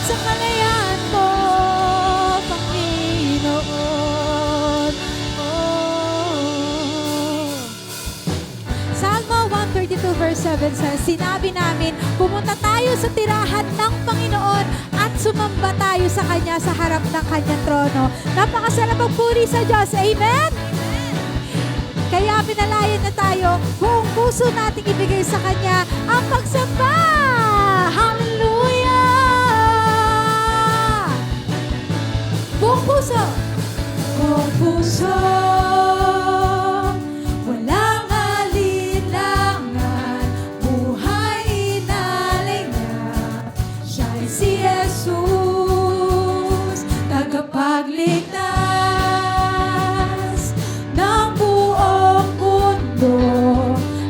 sa kalayaan mo, Panginoon. Salmo 132 verse 7 says, sinabi namin, pumunta tayo sa tirahan ng Panginoon at sumamba tayo sa Kanya sa harap ng Kanyang trono. Napakasarap magpuri sa Diyos. Amen? Kaya pinalayan na tayo, buong puso nating ibigay sa Kanya ang pagsamba. Hallelujah! Buong puso. Buong puso. Walang alinlangan. Buhay inalay niya. Siya'y si Jesus, tagapagligtas ng buong mundo.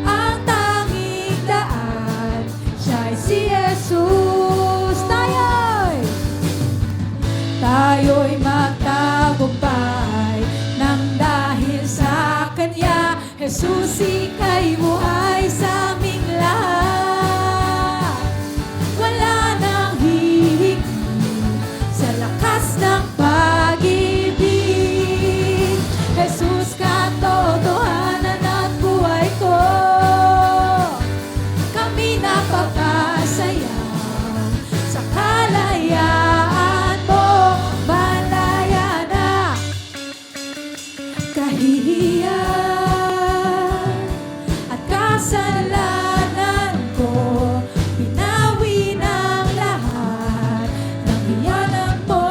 Ang tanging daan, siya'y si Jesus. Tayo'y magtagumpay nang dahil sa Kanya. Jesus, ika'y buhay sa aming lahat. Wala nang hihigit sa lakas ng pag-ibig. Jesus, katotohanan at buhay ko. Kami napapasaya sa kalayaan mo. Malaya na kahihiyan at kasalanan ko. Binawi ng lahat ng iyanan mo.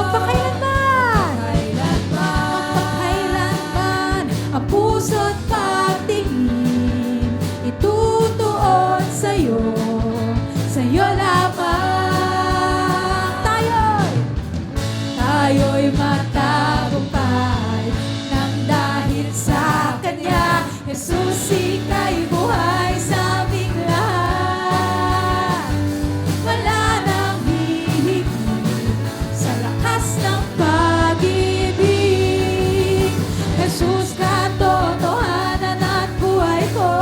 Magpakailanman ang puso't pagtingin itutuon sa'yo, sa'yo lamang. Tayo'y magtagumpay nang dahil sa Kanya. Jesus, ika'y buhay sa aming lahat. Wala nang hihigit sa lakas ng pag-ibig. Jesus, katotohanan at buhay ko.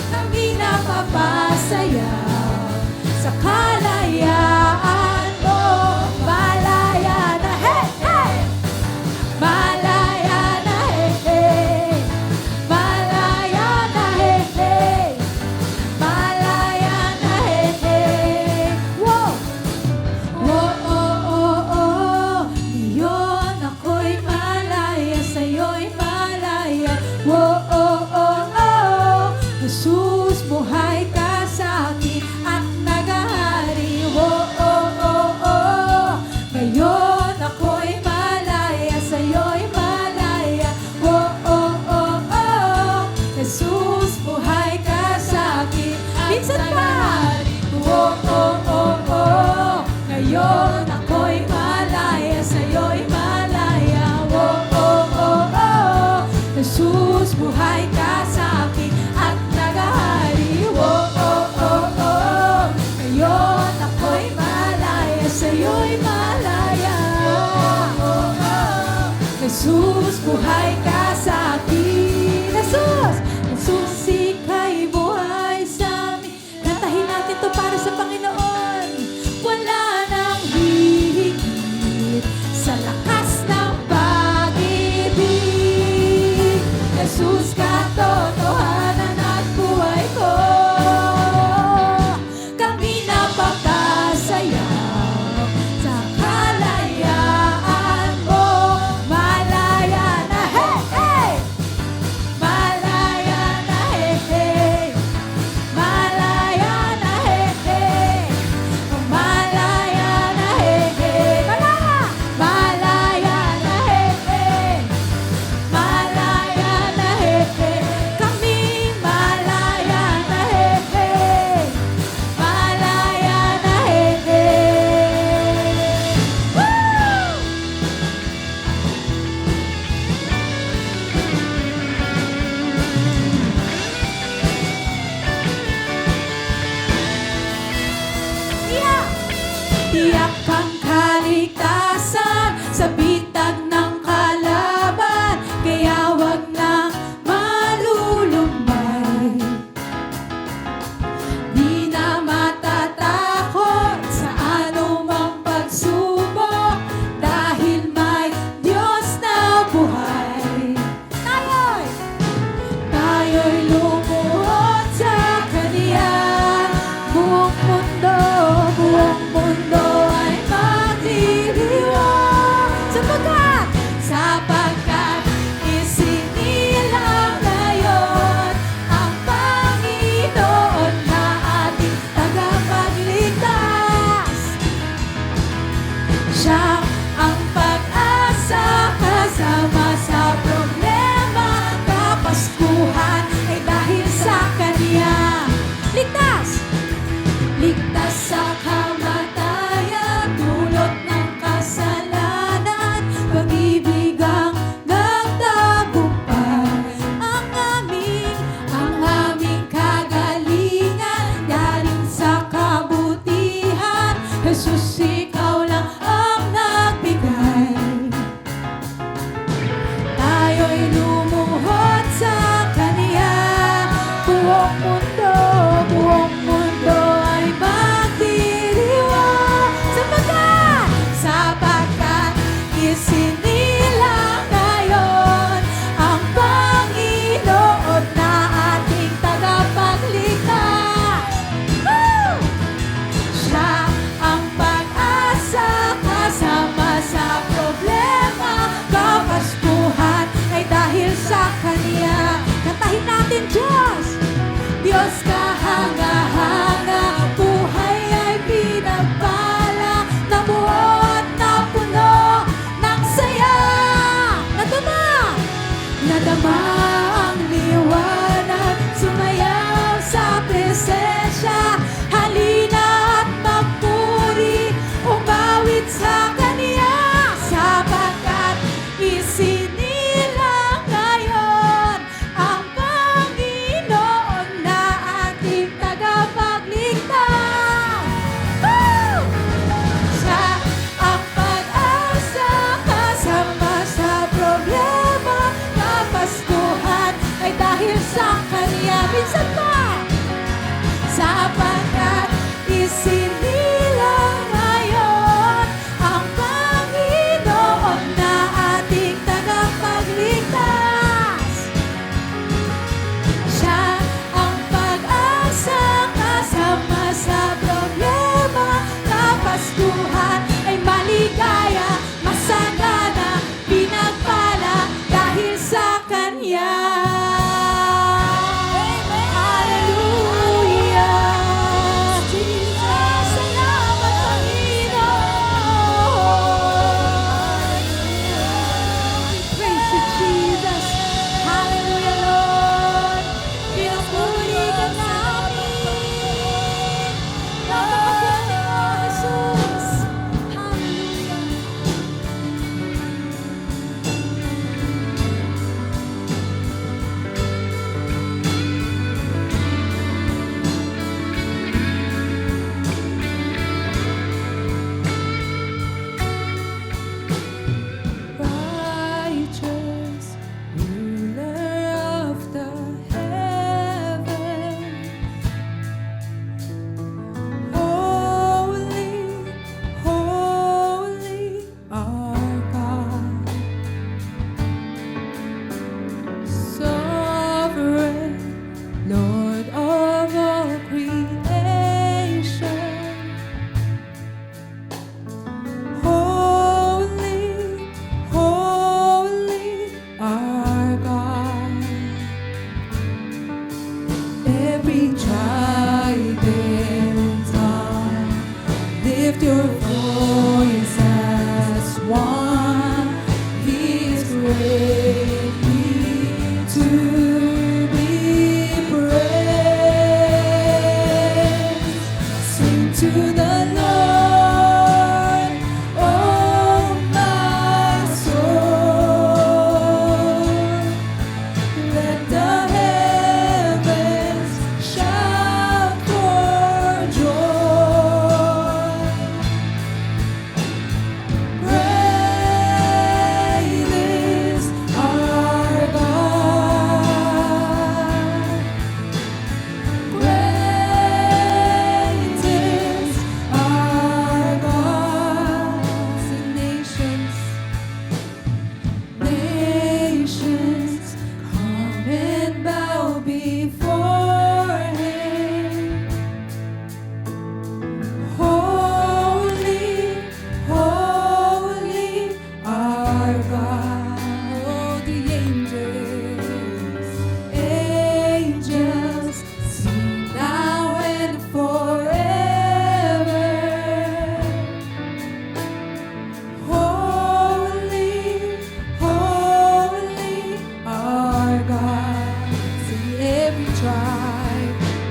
Kami napapasaya sa kalayaan mo. Malaya na, hey, hey! Malaya na, hey, hey! Malaya na, hey, hey! Malaya na, hey, hey! Wow! Oh, oh, oh, oh! Iyon ako'y malaya, sa'yo'y malaya. Oh, oh, oh, oh! Jesus, buhay ka sa akin at nagahari. Oh, oh, oh, oh! Ngayon ako'y malaya, sa'yo'y malaya. Oh, oh, oh, oh! Jesus, buhay ka sa akin at nagahari. Oh, oh, oh, oh! Ngayon ako'y malaya, sa'yo'y malaya. Oh, oh, oh, oh! Jesus, buhay ka sa akin at nagahari. Oh, oh, oh, oh! Ngayon ako'y malaya, sa'yo'y malaya. Oh, oh, oh! Jesus, buhay ka sa akin. Jesus! Jesus, ika'y buhay sa amin. Kantahin natin to para sa Panginoon. Wala nang hihigit sa lakas ng pag-ibig. Jesus, katotohanan at buhay ko. Kami napapasaya sa kalayaan mo. Malaya na, hey!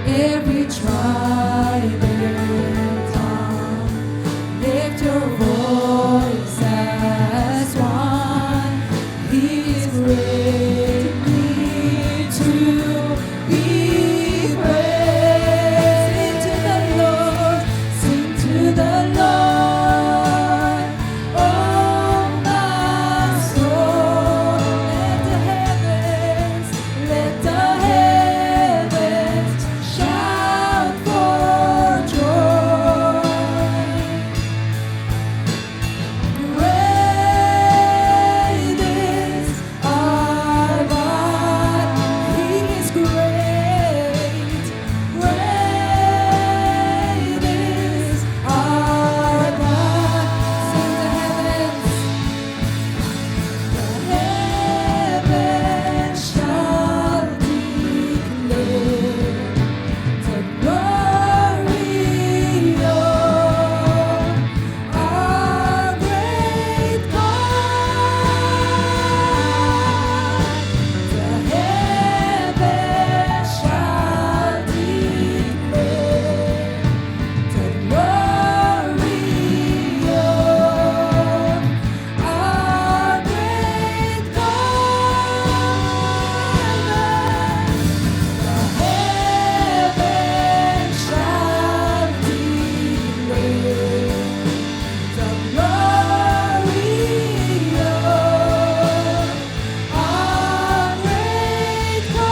every tribe and tongue, lift your voice as one. He is greatly to be praised. Sing to the Lord, sing to the Lord, oh my soul. Let the heavens shout for joy. Great is our God, He is great. Great is our God. Sing the heavens shall declare the glory of our great God. The heavens shall declare the glory of our great God. The heavens shall declare the glory of our great God.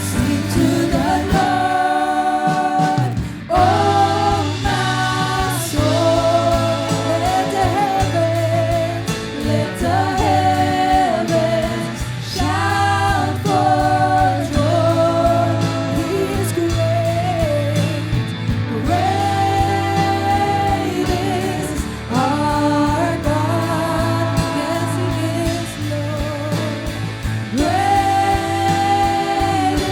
Sing to the Lord, oh my soul. Let the heavens shout for joy. He is great. Great is our God. Yes, He is, Lord. Great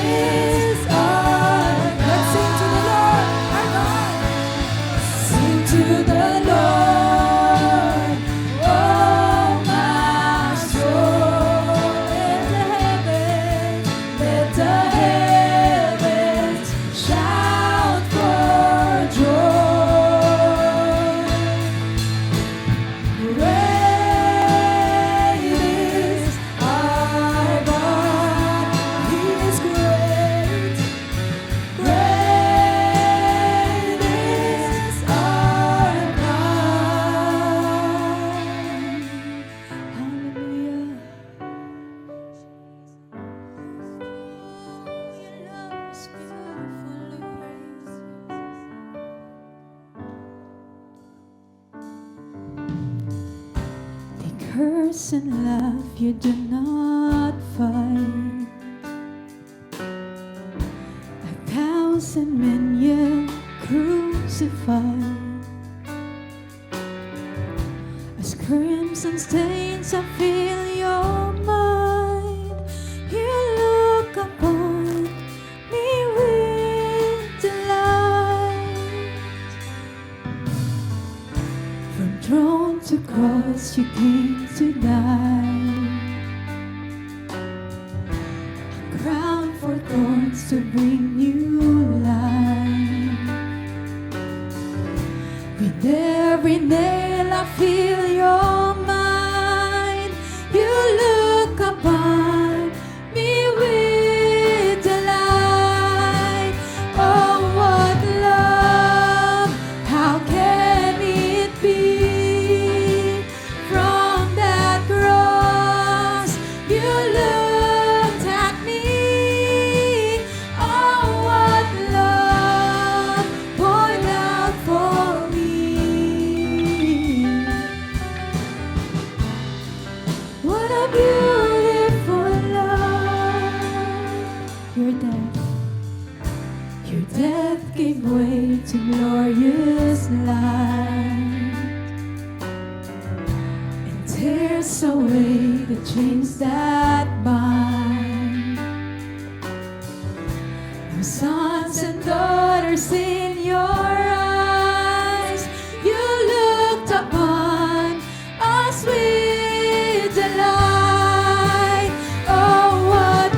is our God. Let's sing to the Lord, our God. Sing to the Lord, oh my soul. Let the heavens shout for joy. Great is our God, He is great. Great is our God. Hallelujah. Your love is beautiful. The curse and love you do not find. 1,000 men yet crucified. As crimson stains I fill your mind, you look upon me with delight. From throne to cross you came to die, a crown for thorns to bring you life. With every nail I feel your mind, you look upon me with delight. Oh, what love, how can it be? From that cross you looked at me. Oh, what love poured out for me. What a beautiful love. Your death gave way to glorious light, and tears away the chains that bind. No sons and daughters in your eyes, you looked upon us with delight. Oh, what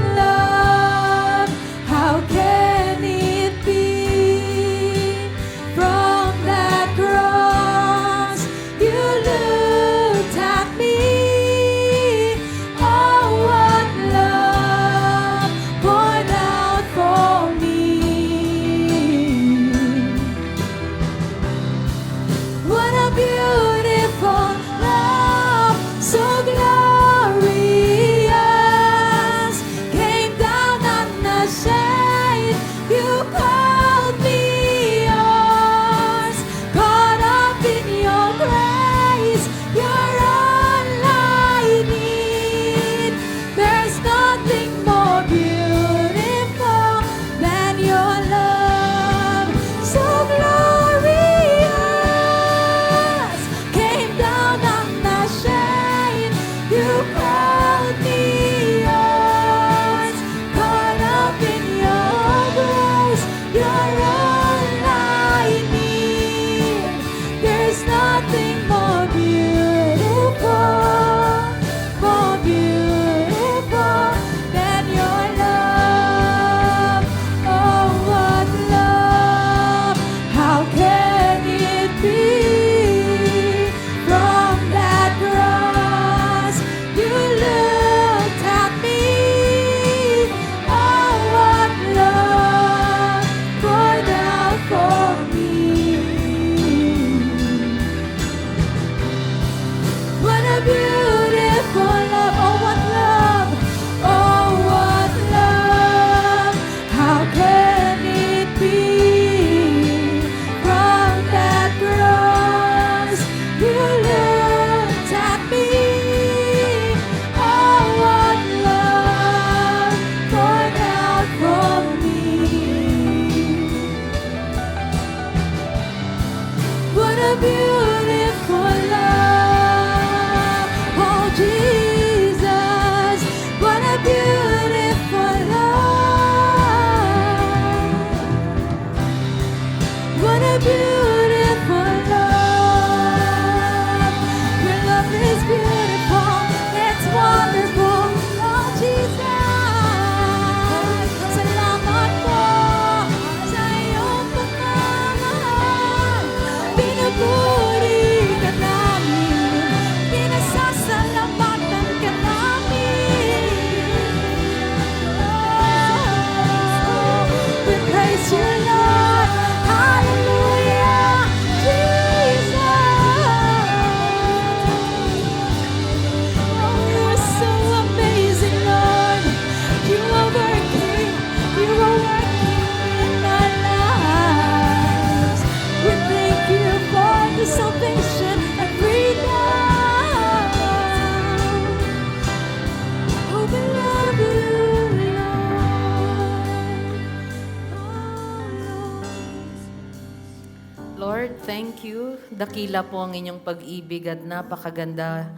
thank you. Dakila po ang inyong pag-ibig at napakaganda.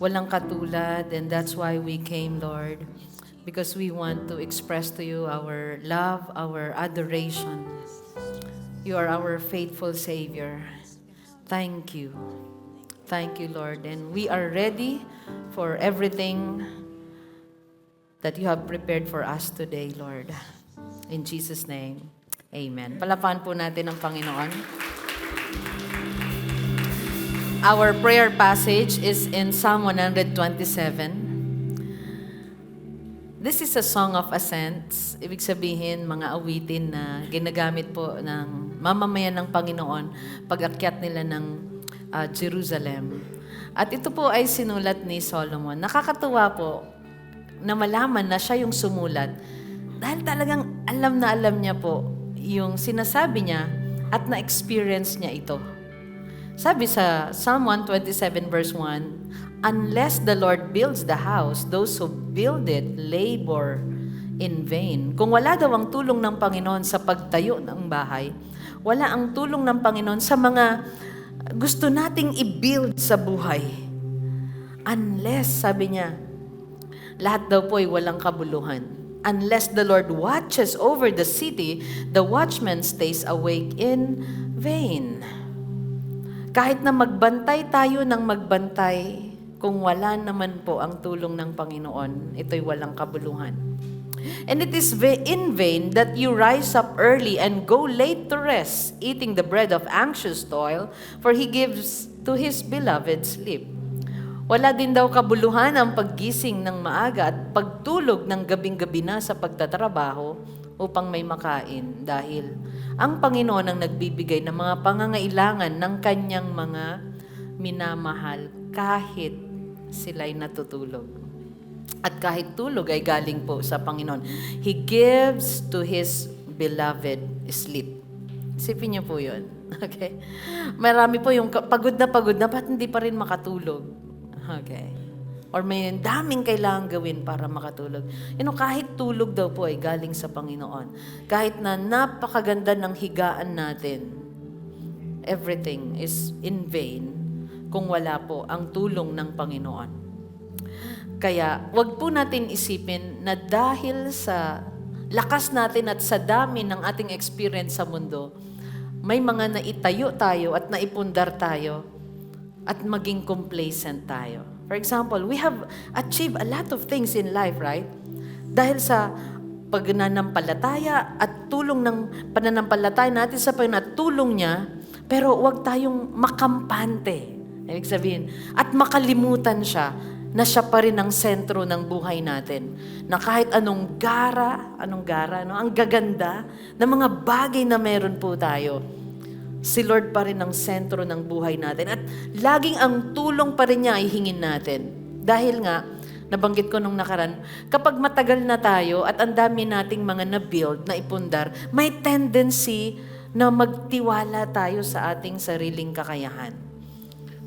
Walang katulad, and that's why we came, Lord. Because we want to express to you our love, our adoration. You are our faithful Savior. Thank you. Thank you, Lord. And we are ready for everything that you have prepared for us today, Lord. In Jesus' name, amen. Palapahan po natin ang Panginoon. Our prayer passage is in Psalm 127. This is a song of ascents. Ibig sabihin, mga awitin na ginagamit po ng mamamayan ng Panginoon pag-akyat nila ng Jerusalem. At ito po ay sinulat ni Solomon. Nakakatuwa po na malaman na siya yung sumulat dahil talagang alam na alam niya po yung sinasabi niya at na-experience niya ito. Sabi sa Psalm 127 verse 1, "Unless the Lord builds the house, those who build it labor in vain." Kung wala daw ang tulong ng Panginoon sa pagtayo ng bahay, wala ang tulong ng Panginoon sa mga gusto nating i-build sa buhay. Unless, sabi niya, lahat daw po ay walang kabuluhan. Unless the Lord watches over the city, the watchman stays awake in vain. Kahit na magbantay tayo ng magbantay, kung wala naman po ang tulong ng Panginoon, ito'y walang kabuluhan. And it is in vain that you rise up early and go late to rest, eating the bread of anxious toil, for He gives to His beloved sleep. Wala din daw kabuluhan ang paggising ng maaga at pagtulog ng gabing-gabi na sa pagtatrabaho upang may makain, dahil ang Panginoon ang nagbibigay ng mga pangangailangan ng kanyang mga minamahal kahit sila'y natutulog. At kahit tulog ay galing po sa Panginoon. He gives to His beloved sleep. Isipin niyo po yun. Okay? Marami po yung pagod na, ba't hindi pa rin makatulog? Okay. Or may daming kailangan gawin para makatulog. Kahit tulog daw po ay galing sa Panginoon. Kahit na napakaganda ng higaan natin, everything is in vain kung wala po ang tulong ng Panginoon. Kaya, wag po natin isipin na dahil sa lakas natin at sa dami ng ating experience sa mundo, may mga naitayo tayo at naipundar tayo at maging complacent tayo. For example, we have achieved a lot of things in life, right? Dahil sa pagnanampalataya at tulong ng pananampalataya natin sa Panginoon at tulong niya, pero wag tayong makampante. Ibig sabihin, at makalimutan siya na siya pa rin ang sentro ng buhay natin. Na kahit anong gara, ang gaganda ng mga bagay na meron po tayo, si Lord pa rin ang sentro ng buhay natin. At laging ang tulong pa rin niya ay hingin natin. Dahil nga, nabanggit ko nung nakaraan, kapag matagal na tayo at ang dami nating mga na-build, na ipundar, may tendency na magtiwala tayo sa ating sariling kakayahan.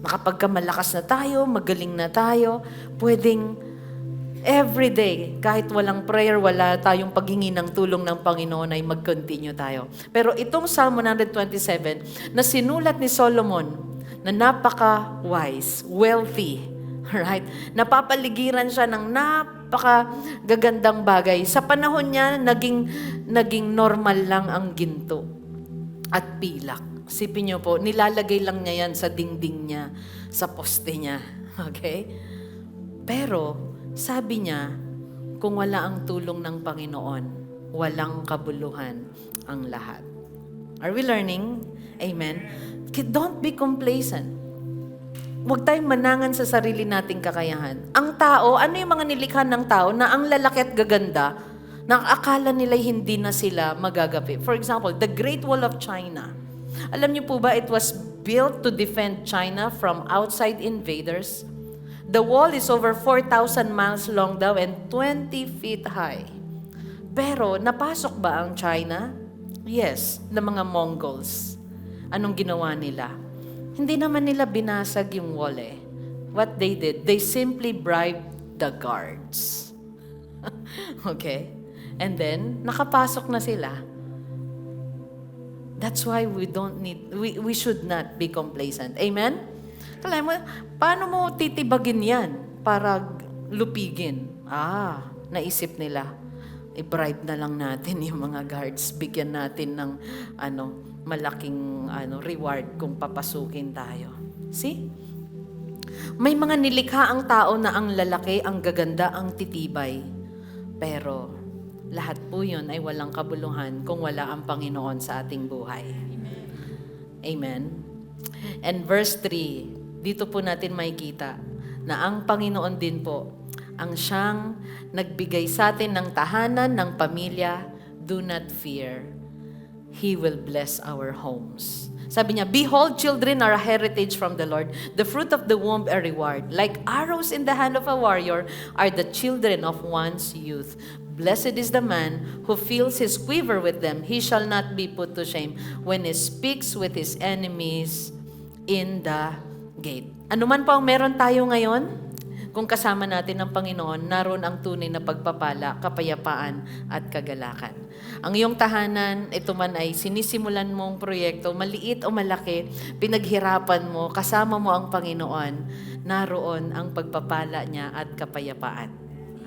Kapag malakas na tayo, magaling na tayo, pwedeng everyday, kahit walang prayer, wala tayong paghingi ng tulong ng Panginoon, ay mag-continue tayo. Pero itong Psalm 127 na sinulat ni Solomon, na napaka-wise, wealthy, right? Napapaligiran siya ng napaka-gagandang bagay. Sa panahon niya, naging normal lang ang ginto at pilak. Sipin niyo po, nilalagay lang niya yan sa dingding niya, sa poste niya. Okay? Pero, sabi niya, kung wala ang tulong ng Panginoon, walang kabuluhan ang lahat. Are we learning? Amen? Don't be complacent. Huwag tayong manangan sa sarili nating kakayahan. Ang tao, ano yung mga nilikha ng tao na ang lalaki at gaganda, na akala nila hindi na sila magagapi. For example, the Great Wall of China. Alam niyo po ba, it was built to defend China from outside invaders. The wall is over 4,000 miles long daw and 20 feet high. Pero, napasok ba ang China? Yes, ng mga Mongols. Anong ginawa nila? Hindi naman nila binasag yung wall eh. What they did, they simply bribed the guards. Okay? And then, nakapasok na sila. That's why we should not be complacent. Amen? Kala mo, paano mo titibagin yan para lupigin? Naisip nila, i-bribe na lang natin yung mga guards, bigyan natin ng malaking reward kung papasukin tayo. See? May mga nilikha ang tao na ang lalaki, ang gaganda, ang titibay. Pero lahat po yun ay walang kabuluhan kung wala ang Panginoon sa ating buhay. Amen. And verse 3, dito po natin makikita na ang Panginoon din po ang siyang nagbigay sa atin ng tahanan, ng pamilya. Do not fear. He will bless our homes. Sabi niya, behold, children are a heritage from the Lord. The fruit of the womb a reward. Like arrows in the hand of a warrior are the children of one's youth. Blessed is the man who fills his quiver with them. He shall not be put to shame when he speaks with his enemies in the gate. Ano man po ang meron tayo ngayon, kung kasama natin ang Panginoon, naroon ang tunay na pagpapala, kapayapaan at kagalakan. Ang iyong tahanan, ito man ay sinisimulan mong proyekto, maliit o malaki, pinaghirapan mo, kasama mo ang Panginoon, naroon ang pagpapala niya at kapayapaan.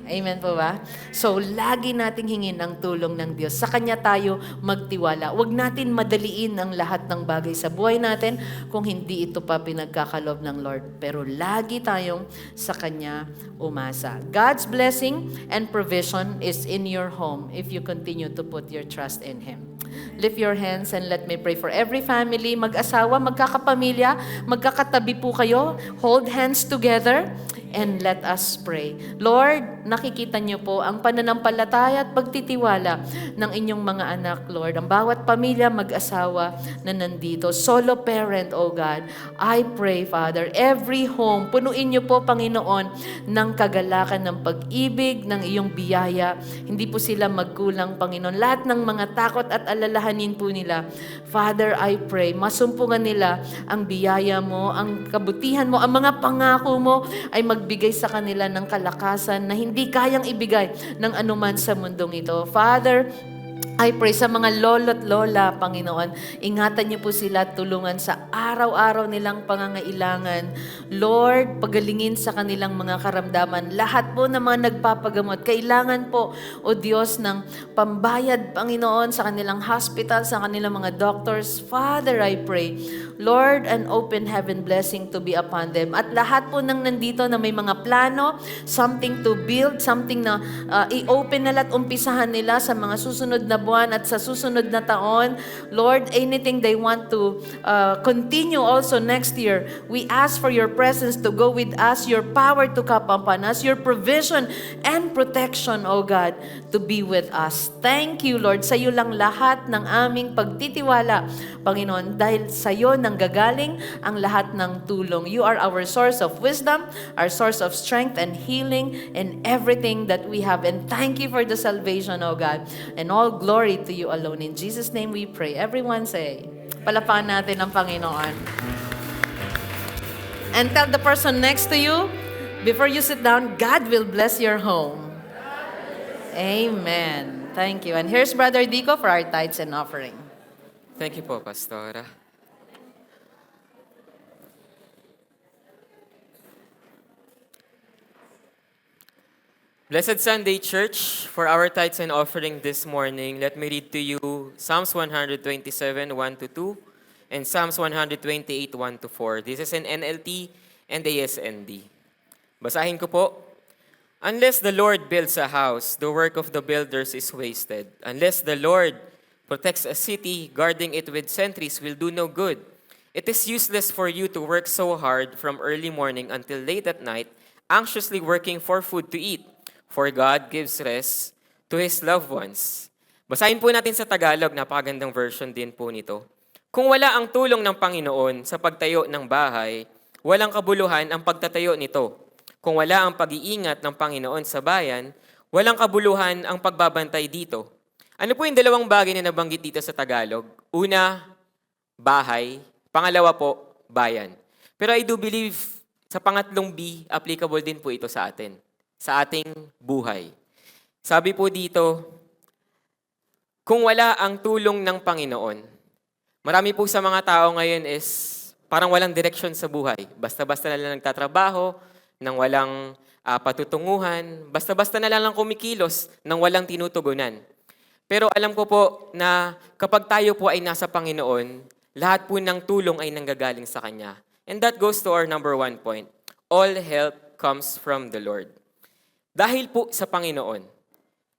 Amen po ba? So, lagi nating hingin ang tulong ng Diyos. Sa Kanya tayo magtiwala. Huwag natin madaliin ang lahat ng bagay sa buhay natin kung hindi ito pa pinagkakalob ng Lord. Pero lagi tayong sa Kanya umasa. God's blessing and provision is in your home if you continue to put your trust in Him. Lift your hands and let me pray for every family, mag-asawa, magkakapamilya, magkakatabi po kayo, hold hands together, and let us pray. Lord, nakikita niyo po ang pananampalataya at pagtitiwala ng inyong mga anak, Lord. Ang bawat pamilya, mag-asawa na nandito. Solo parent, O God. I pray, Father, every home, punuin niyo po, Panginoon, ng kagalakan, ng pag-ibig, ng iyong biyaya. Hindi po sila magkulang, Panginoon. Lahat ng mga takot at alalahanin po nila. Father, I pray, masumpungan nila ang biyaya mo, ang kabutihan mo, ang mga pangako mo ay magbigay sa kanila ng kalakasan na hindi kayang ibigay ng anuman sa mundong ito. Father, I pray sa mga lolo't lola, Panginoon, ingatan niyo po sila at tulungan sa araw-araw nilang pangangailangan. Lord, pagalingin sa kanilang mga karamdaman. Lahat po ng mga nagpapagamot, kailangan po, O Diyos, ng pambayad, Panginoon, sa kanilang hospital, sa kanilang mga doctors. Father, I pray, Lord, an open heaven blessing to be upon them. At lahat po ng nandito na may mga plano, something to build, something na i-open nila at umpisahan nila sa mga susunod na buwan at sa susunod na taon. Lord, anything they want to continue also next year, we ask for your presence to go with us, your power to come upon us, your provision and protection, O God, to be with us. Thank you, Lord. Sa iyo lang lahat ng aming pagtitiwala, Panginoon, dahil sa iyo nanggagaling ang lahat ng tulong. You are our source of wisdom, our source of strength and healing in everything that we have. And thank you for the salvation, O God. And all glory to you alone. In Jesus' name we pray. Everyone say, palapakan natin ang Panginoon. And tell the person next to you, before you sit down, God will bless your home. Amen. Thank you. And here's Brother Dico for our tithes and offering. Thank you po, Pastora. Blessed Sunday, Church. For our tithes and offering this morning, let me read to you Psalms 127, 1-2, and Psalms 128, 1-4. This is an NLT and ASND. Basahin ko po. Unless the Lord builds a house, the work of the builders is wasted. Unless the Lord protects a city, guarding it with sentries will do no good. It is useless for you to work so hard from early morning until late at night, anxiously working for food to eat. For God gives rest to His loved ones. Basahin po natin sa Tagalog, napakagandang version din po nito. Kung wala ang tulong ng Panginoon sa pagtayo ng bahay, walang kabuluhan ang pagtatayo nito. Kung wala ang pag-iingat ng Panginoon sa bayan, walang kabuluhan ang pagbabantay dito. Ano po yung dalawang bagay na nabanggit dito sa Tagalog? Una, bahay. Pangalawa po, bayan. Pero I do believe sa pangatlong B, applicable din po ito sa atin, sa ating buhay. Sabi po dito, kung wala ang tulong ng Panginoon, Marami po sa mga tao ngayon is parang walang direksyon sa buhay. Basta-basta na lang nagtatrabaho, nang walang patutunguhan, basta-basta na lang kumikilos, nang walang tinutugunan. Pero alam ko po na kapag tayo po ay nasa Panginoon, lahat po ng tulong ay nanggagaling sa Kanya. And that goes to our number 1 point. All help comes from the Lord. Dahil po sa Panginoon,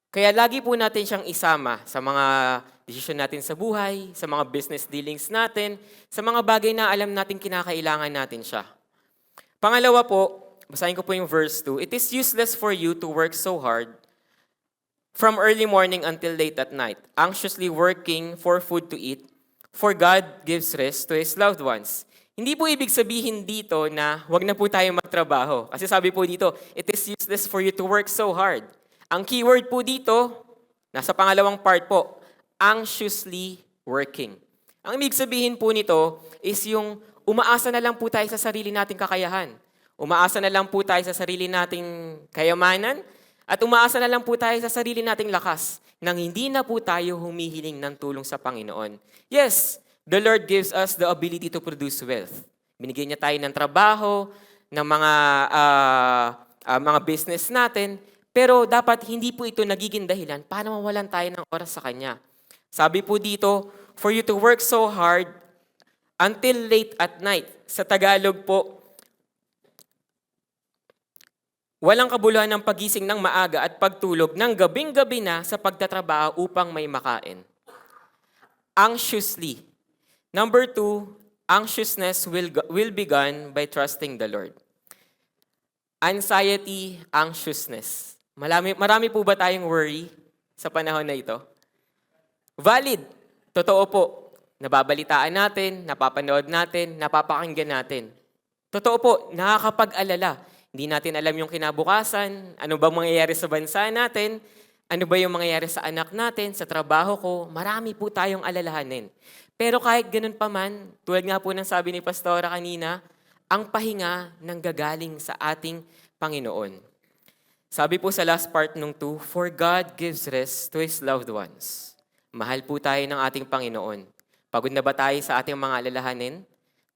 kaya lagi po natin siyang isama sa mga desisyon natin sa buhay, sa mga business dealings natin, sa mga bagay na alam natin kinakailangan natin siya. Pangalawa po, basahin ko po yung verse 2. It is useless for you to work so hard from early morning until late at night, anxiously working for food to eat, for God gives rest to His loved ones. Hindi po ibig sabihin dito na wag na po tayo magtrabaho. Kasi sabi po dito, it is useless for you to work so hard. Ang keyword po dito, nasa pangalawang part po, anxiously working. Ang ibig sabihin po nito is yung umaasa na lang po tayo sa sarili nating kakayahan. Umaasa na lang po tayo sa sarili nating kayamanan at umaasa na lang po tayo sa sarili nating lakas nang hindi na po tayo humihiling ng tulong sa Panginoon. Yes, the Lord gives us the ability to produce wealth. Binigyan niya tayo ng trabaho, ng mga business natin, pero dapat hindi po ito nagiging dahilan para mawalan tayo ng oras sa Kanya. Sabi po dito, for you to work so hard until late at night. Sa Tagalog po, walang kabuluhan ng pagising ng maaga at pagtulog ng gabing-gabi na sa pagtatrabaho upang may makain. Anxiously. Number 2, anxiousness will be gone by trusting the Lord. Anxiety, anxiousness. Marami po ba tayong worry sa panahon na ito? Valid. Totoo po. Nababalitaan natin, napapanood natin, napapakinggan natin. Totoo po, nakakapag-alala. Hindi natin alam yung kinabukasan, ano ba mangyayari sa bansa natin, ano ba yung mangyayari sa anak natin, sa trabaho ko. Marami po tayong alalahanin. Pero kahit ganun pa man, tulad nga po ng sabi ni Pastora kanina, ang pahinga nanggagaling sa ating Panginoon. Sabi po sa last part nung 2, for God gives rest to His loved ones. Mahal po tayo ng ating Panginoon. Pagod na ba tayo sa ating mga alalahanin?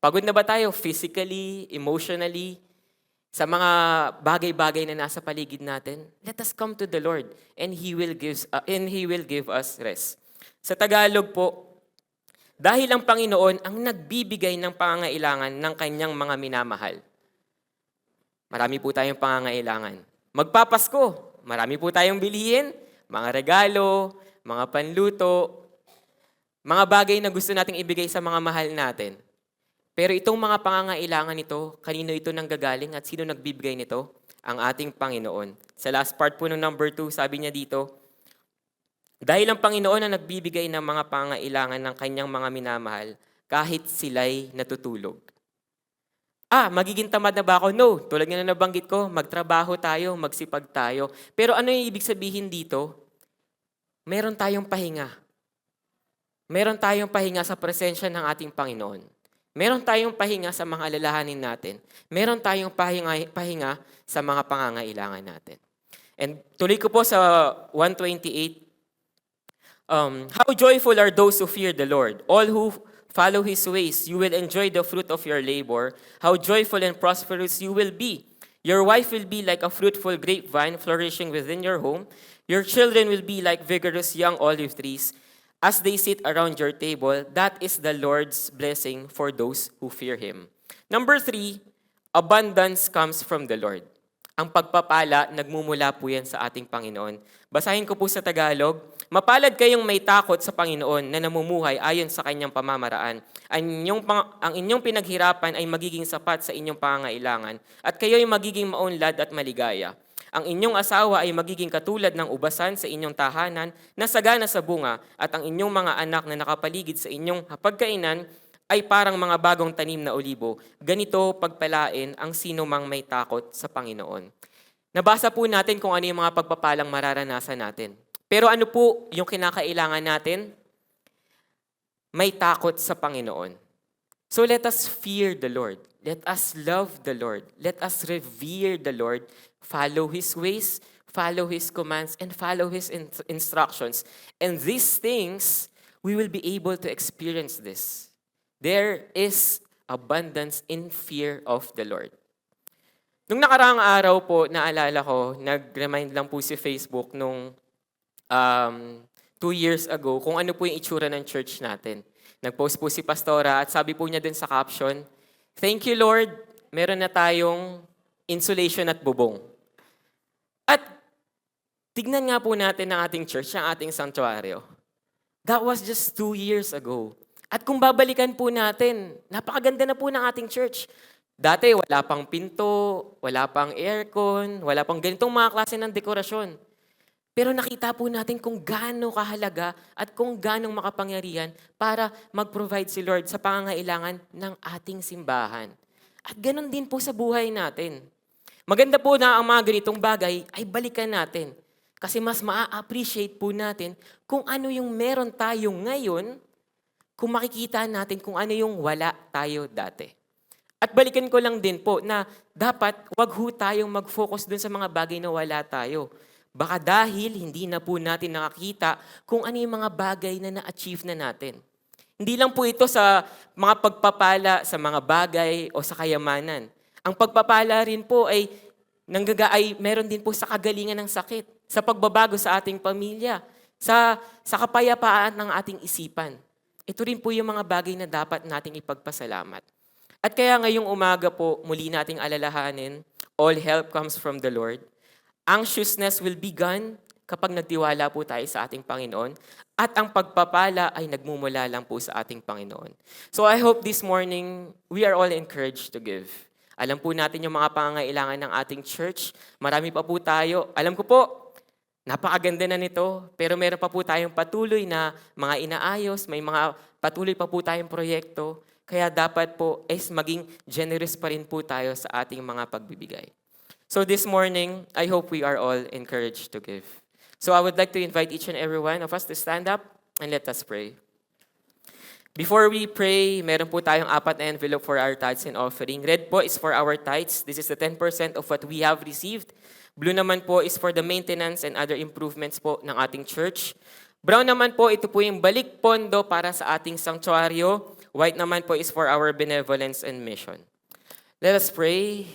Pagod na ba tayo physically, emotionally, sa mga bagay-bagay na nasa paligid natin? Let us come to the Lord and He will give us rest. Sa Tagalog po, dahil ang Panginoon ang nagbibigay ng pangangailangan ng Kanyang mga minamahal. Marami po tayong pangangailangan. Magpapasko, marami po tayong bilihin, mga regalo, mga panluto, mga bagay na gusto nating ibigay sa mga mahal natin. Pero itong mga pangangailangan nito, kanino ito nanggagaling at sino nagbibigay nito? Ang ating Panginoon. Sa last part po ng number 2, sabi niya dito, dahil ang Panginoon ang nagbibigay ng mga pangangailangan ng Kanyang mga minamahal kahit sila'y natutulog. Magiging tamad na ba ako? No. Tulad nga na nabanggit ko, magtrabaho tayo, magsipag tayo. Pero ano yung ibig sabihin dito? Meron tayong pahinga. Meron tayong pahinga sa presensya ng ating Panginoon. Meron tayong pahinga sa mga alalahanin natin. Meron tayong pahinga sa mga pangangailangan natin. And tuloy ko po sa 128. How joyful are those who fear the Lord, all who follow His ways. You will enjoy the fruit of your labor. How joyful and prosperous you will be. Your wife will be like a fruitful grapevine flourishing within your home. Your children will be like vigorous young olive trees. As they sit around your table, that is the Lord's blessing for those who fear Him. Number 3, abundance comes from the Lord. Ang pagpapala, nagmumula po yan sa ating Panginoon. Basahin ko po sa Tagalog, mapalad kayong may takot sa Panginoon na namumuhay ayon sa Kanyang pamamaraan. Ang inyong pinaghirapan ay magiging sapat sa inyong pangangailangan at kayo'y magiging maunlad at maligaya. Ang inyong asawa ay magiging katulad ng ubasan sa inyong tahanan na sagana sa bunga at ang inyong mga anak na nakapaligid sa inyong hapagkainan ay parang mga bagong tanim na olibo. Ganito pagpalain ang sino mang may takot sa Panginoon. Nabasa po natin kung ano yung mga pagpapalang mararanasan natin. Pero ano po yung kinakailangan natin? May takot sa Panginoon. So let us fear the Lord. Let us love the Lord. Let us revere the Lord. Follow His ways, follow His commands, and follow His instructions. And these things we will be able to experience this. There is abundance in fear of the Lord. Nung nakaraang araw po, naalala ko, nag-remind lang po si Facebook nung 2 years ago kung ano po yung itsura ng church natin. Nag-post po si Pastora at sabi po niya dun sa caption, "Thank you Lord, meron na tayong insulation at bubong." At tignan nga po natin ang ating church, ang ating sanctuaryo. That was just 2 years ago. At kung babalikan po natin, napakaganda na po ng ating church. Dati wala pang pinto, wala pang aircon, wala pang ganitong mga klase ng dekorasyon. Pero nakita po natin kung gaano kahalaga at kung gaano makapangyarihan para mag-provide si Lord sa pangangailangan ng ating simbahan. At ganun din po sa buhay natin. Maganda po na ang mga ganitong bagay ay balikan natin. Kasi mas maa-appreciate po natin kung ano yung meron tayo ngayon, kung makikita natin kung ano yung wala tayo dati. At balikan ko lang din po na dapat wag ho tayong mag-focus dun sa mga bagay na wala tayo. Baka dahil hindi na po natin nakakita kung ano yung mga bagay na na-achieve na natin. Hindi lang po ito sa mga pagpapala sa mga bagay o sa kayamanan. Ang pagpapala rin po ay meron din po sa kagalingan ng sakit, sa pagbabago sa ating pamilya, sa kapayapaan ng ating isipan. Ito rin po yung mga bagay na dapat nating ipagpasalamat. At kaya ngayong umaga po, muli nating alalahanin, all help comes from the Lord. Anxiousness will be gone kapag nagtiwala po tayo sa ating Panginoon at ang pagpapala ay nagmumula lang po sa ating Panginoon. So I hope this morning, we are all encouraged to give. Alam po natin yung mga pangangailangan ng ating church. Marami pa po tayo. Alam ko po, napakaganda na nito, pero meron pa po tayong patuloy na mga inaayos, may mga patuloy pa po tayong proyekto. Kaya dapat po is maging generous pa rin po tayo sa ating mga pagbibigay. So this morning, I hope we are all encouraged to give. So I would like to invite each and every one of us to stand up and let us pray. Before we pray, meron po tayong 4 na envelope for our tithes and offering. Red po is for our tithes. This is the 10% of what we have received. Blue naman po is for the maintenance and other improvements po ng ating church. Brown naman po, ito po yung balik pondo para sa ating sanctuaryo. White naman po is for our benevolence and mission. Let us pray.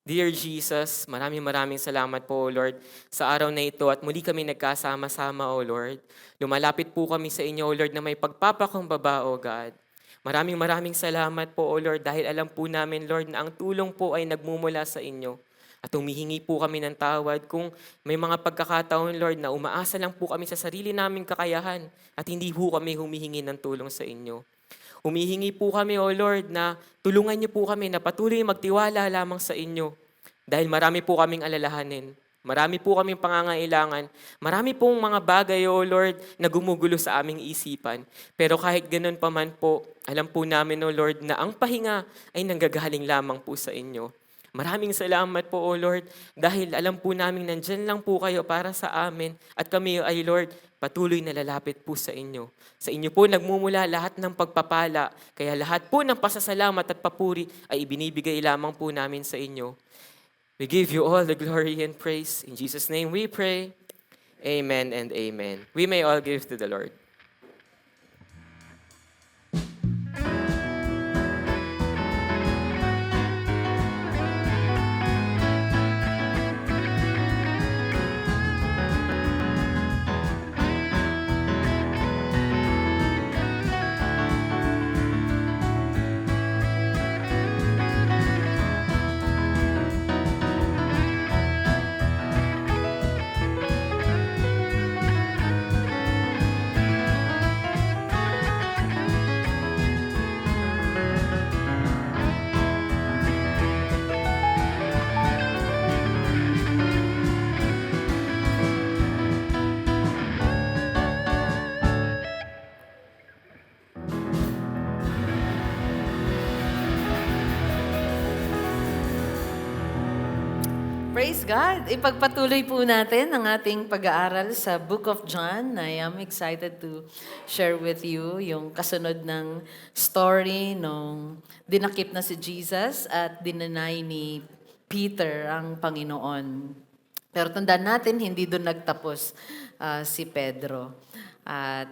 Dear Jesus, maraming salamat po, Lord, sa araw na ito at muli kami nagkasama-sama, O Lord. Lumalapit po kami sa inyo, O Lord, na may pagpapakumbaba, O God. Maraming salamat po, O Lord, dahil alam po namin, Lord, na ang tulong po ay nagmumula sa inyo. At humihingi po kami ng tawad kung may mga pagkakataon, Lord, na umaasa lang po kami sa sarili naming kakayahan at hindi po kami humihingi ng tulong sa inyo. Humihingi po kami, O Lord, na tulungan niyo po kami na patuloy magtiwala lamang sa inyo. Dahil marami po kaming alalahanin. Marami po kaming pangangailangan. Marami pong mga bagay, O Lord, na gumugulo sa aming isipan. Pero kahit ganun pa man po, alam po namin, O Lord, na ang pahinga ay nanggagaling lamang po sa inyo. Maraming salamat po, O Lord, dahil alam po namin nandyan lang po kayo para sa amin at kami ay, Lord, patuloy na lalapit po sa inyo. Sa inyo po nagmumula lahat ng pagpapala, kaya lahat po ng pasasalamat at papuri ay ibinibigay lamang po namin sa inyo. We give you all the glory and praise. In Jesus' name we pray. Amen and amen. We may all give to the Lord. Praise God! Ipagpatuloy po natin ang ating pag-aaral sa Book of John. I am excited to share with you yung kasunod ng story nung dinakip na si Jesus at dinanay ni Peter ang Panginoon. Pero tandaan natin, hindi doon nagtapos si Pedro. At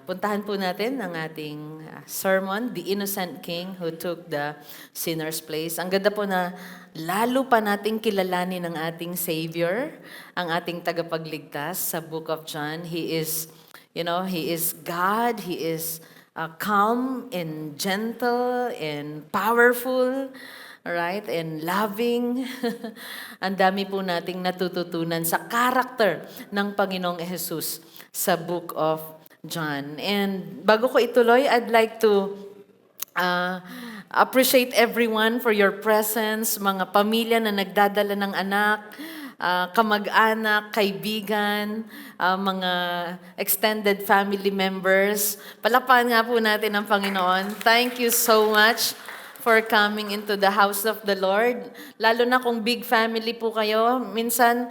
puntahan po natin ang ating sermon, The Innocent King Who Took the Sinner's Place. Ang ganda po na lalo pa nating kilalanin ang ating Savior, ang ating tagapagligtas sa Book of John. He is, He is God. He is calm and gentle and powerful. Alright, and loving. Ang dami po nating natututunan sa character ng Panginoong Jesus sa Book of John. And bago ko ituloy, I'd like to appreciate everyone for your presence, mga pamilya na nagdadala ng anak, kamag-anak, kaibigan, mga extended family members. Palakpakan nga po natin ang Panginoon. Thank you so much for coming into the house of the Lord. Lalo na kung big family po kayo, minsan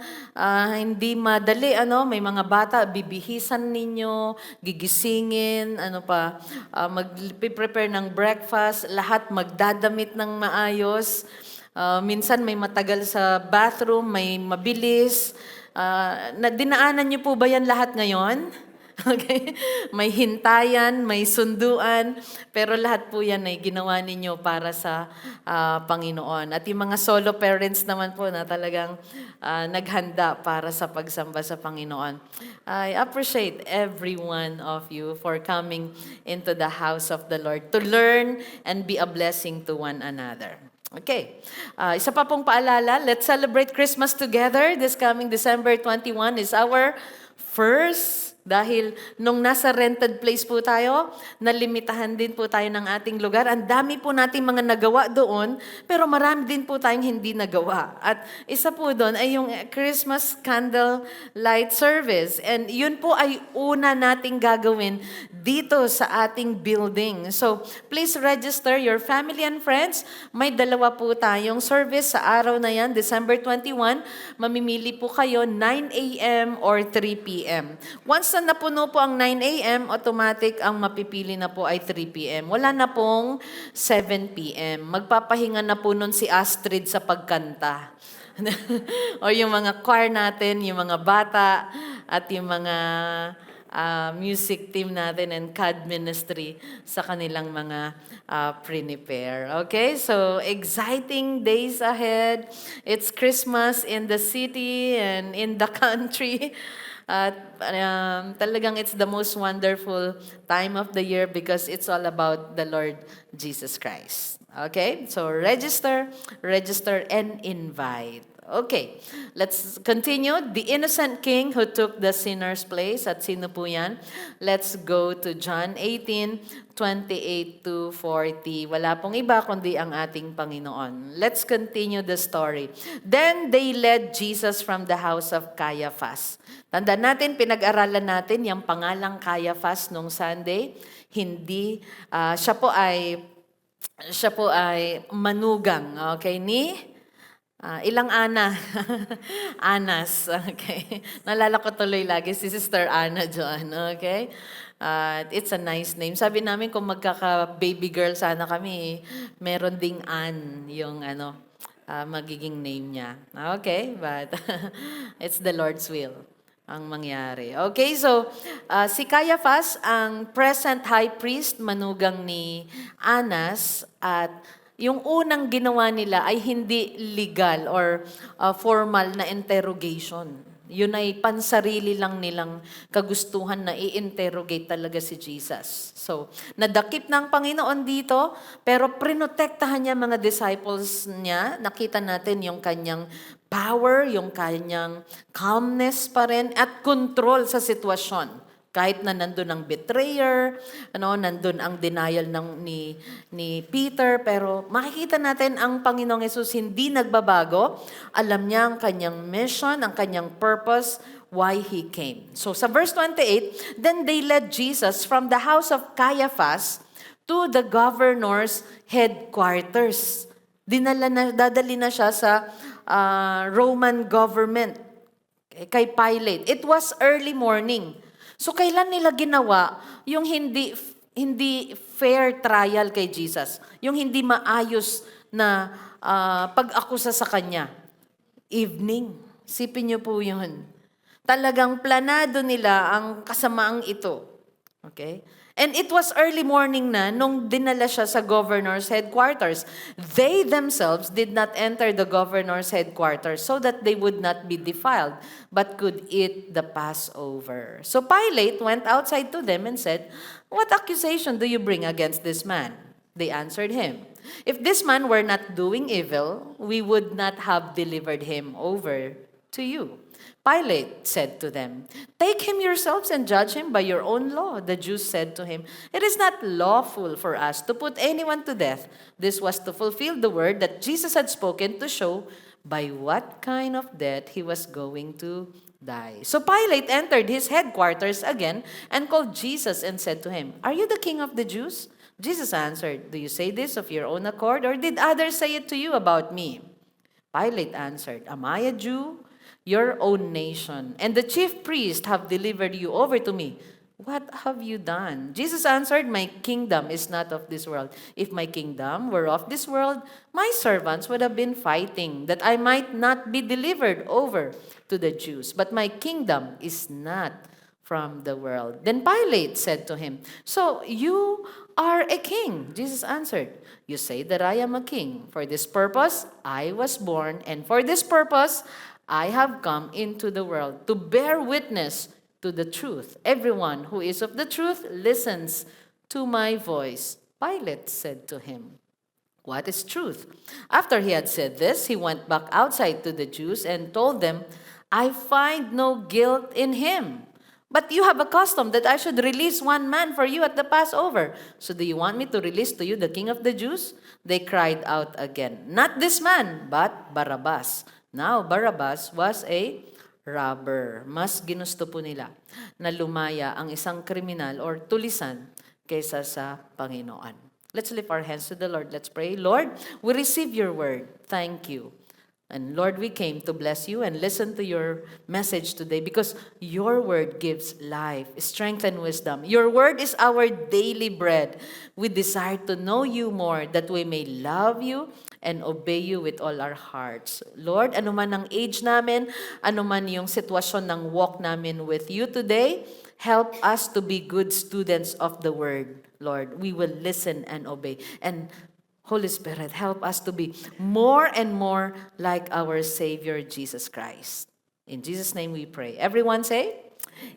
hindi madali, may mga bata, bibihisan ninyo, gigisingin, mag-prepare ng breakfast, lahat magdadamit ng maayos. Minsan may matagal sa bathroom, may mabilis. Dinaanan niyo po ba yan lahat ngayon? Okay? May hintayan, may sunduan, pero lahat po yan ay ginawa ninyo para sa Panginoon. At yung mga solo parents naman po na talagang naghanda para sa pagsamba sa Panginoon. I appreciate every one of you for coming into the house of the Lord to learn and be a blessing to one another. Okay. Isa pa pong paalala, let's celebrate Christmas together. This coming December 21 is our first. Dahil nung nasa rented place po tayo, nalimitahan din po tayo ng ating lugar. Ang dami po nating mga nagawa doon, pero marami din po tayong hindi nagawa. At isa po doon ay yung Christmas candle light service. And yun po ay una nating gagawin dito sa ating building. So please register your family and friends. May dalawa po tayong service sa araw na yan, December 21. Mamimili po kayo 9 a.m. or 3 p.m. Once na napuno po ang 9 a.m., automatic ang mapipili na po ay 3 p.m. Wala na pong 7 p.m. Magpapahinga na po nun si Astrid sa pagkanta. O yung mga choir natin, yung mga bata, at yung mga music team natin and CAD ministry sa kanilang mga prepare. Okay, so exciting days ahead. It's Christmas in the city and in the country. At talagang it's the most wonderful time of the year because it's all about the Lord Jesus Christ. Okay? So register, and invite. Okay, let's continue. The innocent king who took the sinner's place. At sino po yan? Let's go to John 18:28 to 40. Wala pong iba kundi ang ating Panginoon. Let's continue the story. Then they led Jesus from the house of Caiaphas. Tandaan natin, pinag-aralan natin yung pangalang Caiaphas nung Sunday. Hindi, siya po ay manugang, okay, ni ilang Ana? Anas. Okay. Nalala ko tuloy lagi si Sister Ana John. Okay. It's a nice name. Sabi namin kung magkaka-baby girl sana kami, meron ding Ann yung magiging name niya. Okay. But it's the Lord's will ang mangyari. Okay. So, si Caiaphas, ang present high priest, manugang ni Anas, at yung unang ginawa nila ay hindi legal or formal na interrogation. Yun ay pansarili lang nilang kagustuhan na i-interrogate talaga si Jesus. So, nadakip ng Panginoon dito, pero prinotektahan niya mga disciples niya. Nakita natin yung kanyang power, yung kanyang calmness pa rin, at control sa sitwasyon. Kahit na nandun ang betrayer, nandun ang denial ni Peter, pero makikita natin ang Panginoong Hesus hindi nagbabago. Alam niya ang kanyang mission, ang kanyang purpose, why He came. So sa verse 28, then they led Jesus from the house of Caiaphas to the governor's headquarters. Dadali na siya sa Roman government, kay Pilate. It was early morning. So kailan nila ginawa yung hindi fair trial kay Jesus? Yung hindi maayos na pag-akusa sa kanya? Evening. Sipin niyo po yun. Talagang planado nila ang kasamaang ito. Okay? And it was early morning na nung dinala siya sa governor's headquarters. They themselves did not enter the governor's headquarters so that they would not be defiled, but could eat the Passover. So Pilate went outside to them and said, "What accusation do you bring against this man?" They answered him, "If this man were not doing evil, we would not have delivered him over to you." Pilate said to them, "Take him yourselves and judge him by your own law." The Jews said to him, "It is not lawful for us to put anyone to death." This was to fulfill the word that Jesus had spoken to show by what kind of death he was going to die. So Pilate entered his headquarters again and called Jesus and said to him, "Are you the king of the Jews?" Jesus answered, "Do you say this of your own accord, or did others say it to you about me?" Pilate answered, "Am I a Jew? Your own nation and the chief priest have delivered you over to me. What have you done?" Jesus answered, "My kingdom is not of this world. If my kingdom were of this world, my servants would have been fighting that I might not be delivered over to the Jews. But my kingdom is not from the world." Then Pilate said to him, "So you are a king?" Jesus answered, "You say that I am a king. For this purpose I was born, and for this purpose I have come into the world, to bear witness to the truth. Everyone who is of the truth listens to my voice." Pilate said to him, "What is truth?" After he had said this, he went back outside to the Jews and told them, "I find no guilt in him. But you have a custom that I should release one man for you at the Passover. So do you want me to release to you the king of the Jews?" They cried out again, "Not this man, but Barabbas." Now, Barabbas was a robber. Mas ginusto po nila na lumaya ang isang kriminal or tulisan kaysa sa Panginoon. Let's lift our hands to the Lord. Let's pray. Lord, we receive your word. Thank you. And Lord, we came to bless you and listen to your message today because your word gives life, strength, and wisdom. Your word is our daily bread. We desire to know you more that we may love you and obey you with all our hearts. Lord, anuman ang age namin, anuman yung sitwasyon ng walk namin with you today, help us to be good students of the word. Lord, we will listen and obey. And Holy Spirit, help us to be more and more like our Savior, Jesus Christ. In Jesus' name we pray. Everyone say,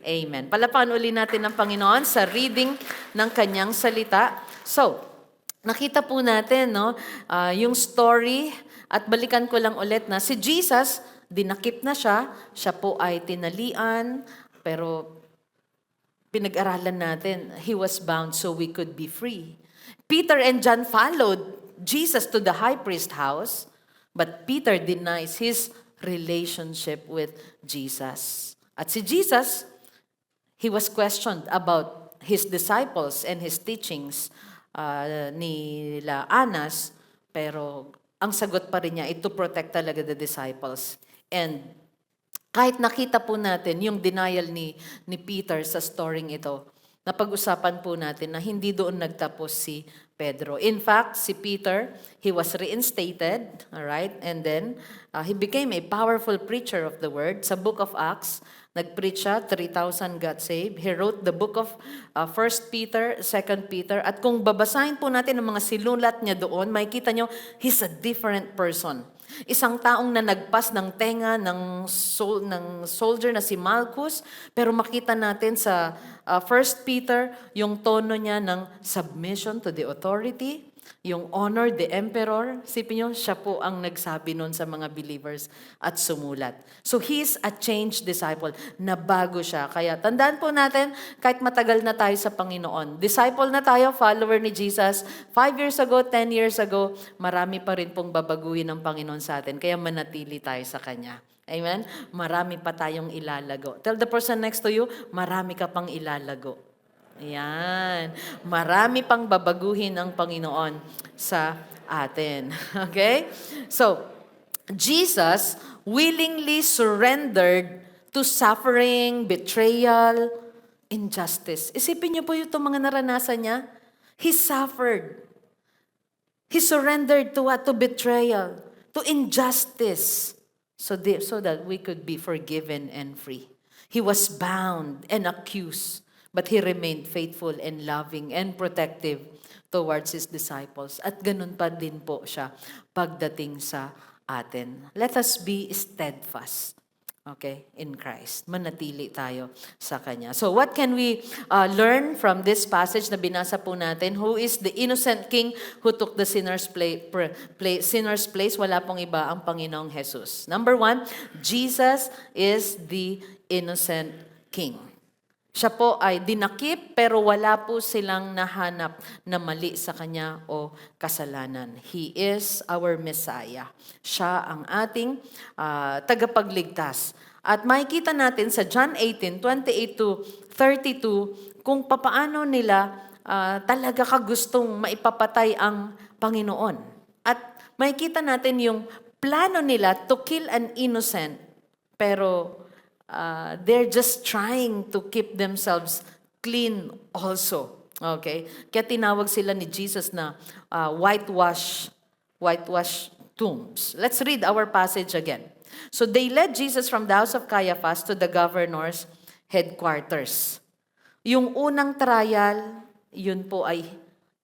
Amen. Palapakan uli natin ng Panginoon sa reading ng Kanyang salita. So, nakita po natin yung story at balikan ko lang ulit na si Jesus, dinakip na siya. Siya po ay tinalian, pero pinag-aralan natin, he was bound so we could be free. Peter and John followed Jesus to the high priest house, but Peter denies his relationship with Jesus. At si Jesus, he was questioned about his disciples and his teachings nila Anas, pero ang sagot pa rin niya, to protect talaga the disciples. And kahit nakita po natin yung denial ni Peter sa storying ito, napag-usapan po natin na hindi doon nagtapos si Pedro. In fact, si Peter, he was reinstated, all right? And then, he became a powerful preacher of the word. Sa book of Acts, nag-preach siya, 3,000 got saved. He wrote the book of 1 Peter, 2 Peter. At kung babasahin po natin ang mga sinulat niya doon, makikita nyo, he's a different person. Isang taong na nagpas ng tenga ng soldier na si Malchus, pero makita natin sa 1 Peter yung tono niya ng submission to the authority, yung honor the emperor. Sipin nyo, siya po ang nagsabi nun sa mga believers at sumulat. So he's a changed disciple, nabago siya. Kaya tandaan po natin, kahit matagal na tayo sa Panginoon, disciple na tayo, follower ni Jesus, 5 years ago, 10 years ago, marami pa rin pong babaguhin ng Panginoon sa atin. Kaya manatili tayo sa Kanya. Amen? Marami pa tayong ilalago. Tell the person next to you, marami ka pang ilalago. Ayan. Marami pang babaguhin ng Panginoon sa atin. Okay? So, Jesus willingly surrendered to suffering, betrayal, injustice. Isipin niyo po yung mga naranasan niya. He suffered. He surrendered to what? To betrayal, to injustice, so that we could be forgiven and free. He was bound and accused, but he remained faithful and loving and protective towards his disciples. At ganun pa din po siya pagdating sa atin. Let us be steadfast, okay, in Christ. Manatili tayo sa Kanya. So what can we learn from this passage na binasa po natin? Who is the innocent king who took the sinner's place? Wala pong iba, ang Panginoong Jesus. Number 1, Jesus is the innocent king. Siya po ay dinakip pero wala po silang nahanap na mali sa kanya o kasalanan. He is our Messiah. Siya ang ating tagapagligtas. At makikita natin sa John 18:28-32 kung papaano nila talaga kagustong maipapatay ang Panginoon. At makikita natin yung plano nila to kill an innocent, pero they're just trying to keep themselves clean also. Okay? Kaya tinawag sila ni Jesus na whitewash tombs. Let's read our passage again. So they led Jesus from the house of Caiaphas to the governor's headquarters. Yung unang trial, yun po ay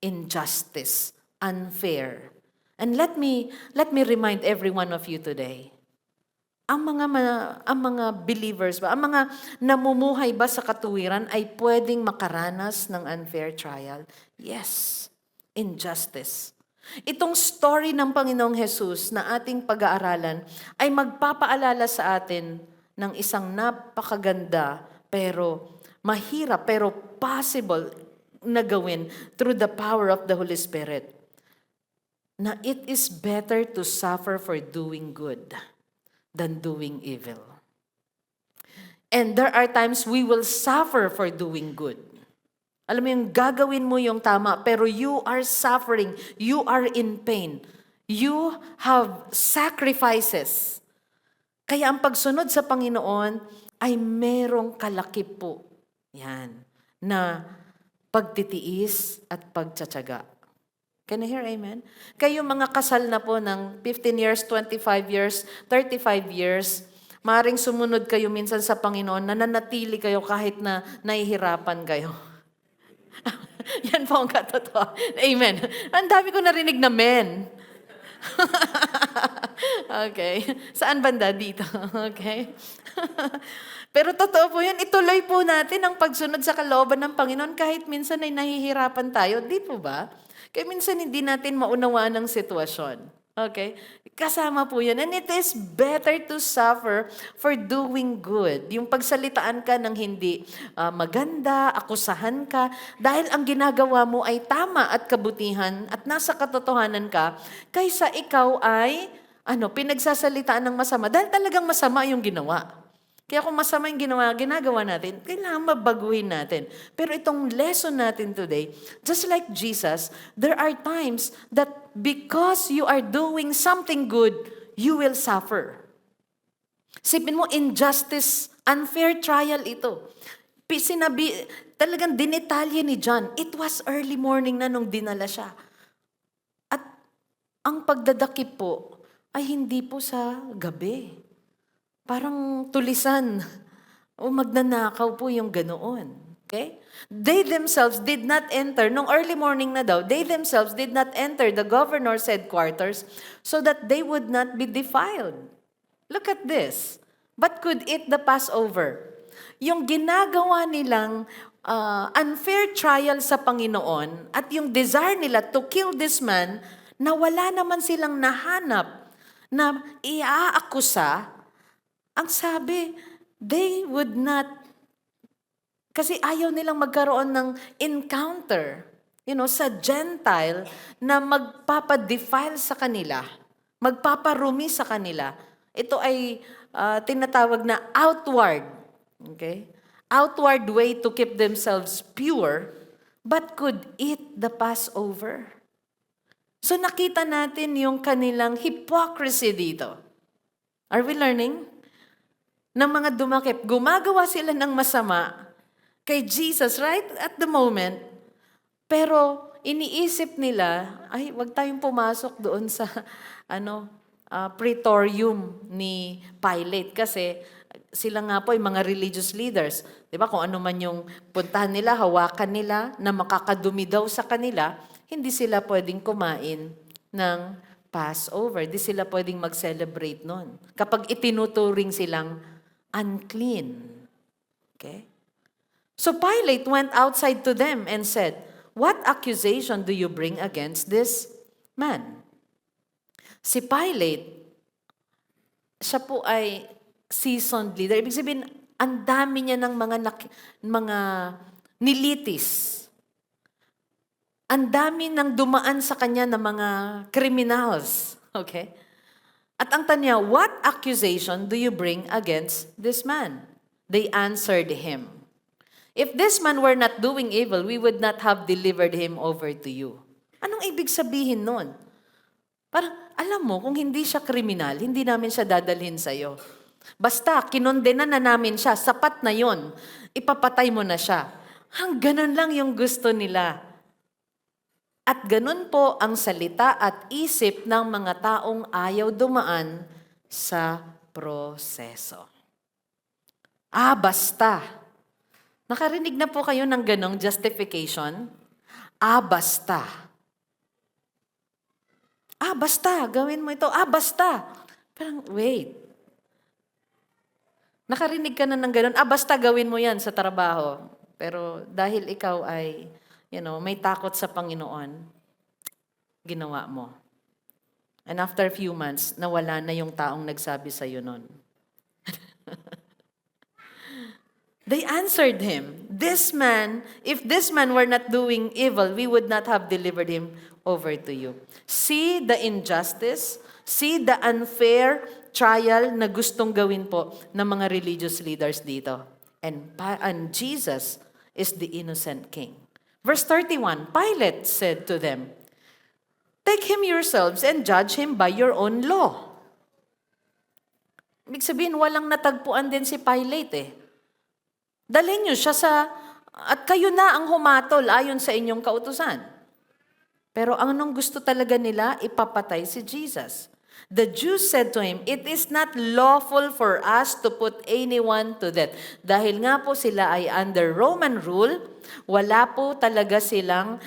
injustice, unfair. And let me remind every one of you today, ang mga believers ba, ang mga namumuhay ba sa katuwiran ay pwedeng makaranas ng unfair trial? Yes, injustice. Itong story ng Panginoong Jesus na ating pag-aaralan ay magpapaalala sa atin ng isang napakaganda pero mahirap pero possible na gawin through the power of the Holy Spirit. Na it is better to suffer for doing good than doing evil. And there are times we will suffer for doing good. Alam mo yung gagawin mo yung tama, pero you are suffering, you are in pain. You have sacrifices. Kaya ang pagsunod sa Panginoon ay merong kalakip po. Yan. Na pagtitiis at pagtsatsaga. Can I hear amen? Kayo mga kasal na po ng 15 years, 25 years, 35 years, maring sumunod kayo minsan sa Panginoon, nananatili kayo kahit na nahihirapan kayo. Yan po ang katotoo. Amen. Ang dami ko narinig na men. Okay. Saan banda? Dito. Okay. Pero totoo po yun, ituloy po natin ang pagsunod sa kalooban ng Panginoon kahit minsan ay nahihirapan tayo. Di po ba? Kaya minsan hindi natin maunawaan ang sitwasyon. Okay? Kasama po yan. And it is better to suffer for doing good. Yung pagsalitaan ka ng hindi maganda, akusahan ka, dahil ang ginagawa mo ay tama at kabutihan at nasa katotohanan ka, kaysa ikaw ay pinagsasalitaan ng masama. Dahil talagang masama yung ginawa. Kaya kung masama yung ginagawa natin, kailangan mabaguhin natin. Pero itong lesson natin today, just like Jesus, there are times that because you are doing something good, you will suffer. Sipin mo, injustice, unfair trial ito. Sinabi, talagang dinetalye ni John, it was early morning na nung dinala siya. At ang pagdadakip po ay hindi po sa gabi. Parang tulisan o magnanakaw po yung ganoon. Okay? They themselves did not enter, nung early morning na daw, they themselves did not enter the governor's headquarters so that they would not be defiled. Look at this. But could eat the Passover. Yung ginagawa nilang unfair trial sa Panginoon at yung desire nila to kill this man na wala naman silang nahanap na iaakusa. Ang sabi, they would not, kasi ayaw nilang magkaroon ng encounter, sa Gentile na magpapadefile sa kanila, magpaparumi sa kanila. Ito ay tinatawag na outward, okay? Outward way to keep themselves pure, but could eat the Passover. So nakita natin yung kanilang hypocrisy dito. Are we learning? Ng mga dumakip, gumagawa sila ng masama kay Jesus right at the moment, pero iniisip nila, ay, wag tayong pumasok doon sa praetorium ni Pilate kasi Sila nga po ay mga religious leaders. Di ba? Kung ano man yung puntahan nila, hawakan nila, na makakadumi daw sa kanila, hindi sila pwedeng kumain ng Passover. Di sila pwedeng mag-celebrate nun. Kapag itinuturing silang unclean. Okay? So Pilate went outside to them and said, "What accusation do you bring against this man?" Si Pilate, siya po ay seasoned leader. Ibig sabihin, ang dami niya ng mga nilitis. Ang dami ng dumaan sa kanya ng mga criminals. Okay? At ang tanya, "What accusation do you bring against this man?" They answered him, "If this man were not doing evil, we would not have delivered him over to you." Anong ibig sabihin nun? Parang, alam mo, kung hindi siya kriminal, hindi namin siya dadalhin sa'yo. Basta, kinondena na namin siya, sapat na yon, ipapatay mo na siya. Ganun lang yung gusto nila. At ganun po ang salita at isip ng mga taong ayaw dumaan sa proseso. Basta. Nakarinig na po kayo ng ganong justification? Basta. Basta, gawin mo ito. Basta. Parang, wait. Nakarinig ka na ng ganon, basta gawin mo yan sa trabaho. Pero dahil ikaw ay, may takot sa Panginoon, ginawa mo. And after a few months, nawala na yung taong nagsabi sa'yo nun. They answered him, if this man were not doing evil, we would not have delivered him over to you. See the injustice, see the unfair trial na gustong gawin po ng mga religious leaders dito. And Jesus is the innocent king. Verse 31, Pilate said to them, "Take him yourselves and judge him by your own law." Ibig sabihin, walang natagpuan din si Pilate Dalhin niyo siya at kayo na ang humatol ayon sa inyong kautusan. Pero anong gusto talaga nila? Ipapatay si Jesus. The Jews said to him, "It is not lawful for us to put anyone to death." Dahil nga po sila ay under Roman rule, wala po talaga silang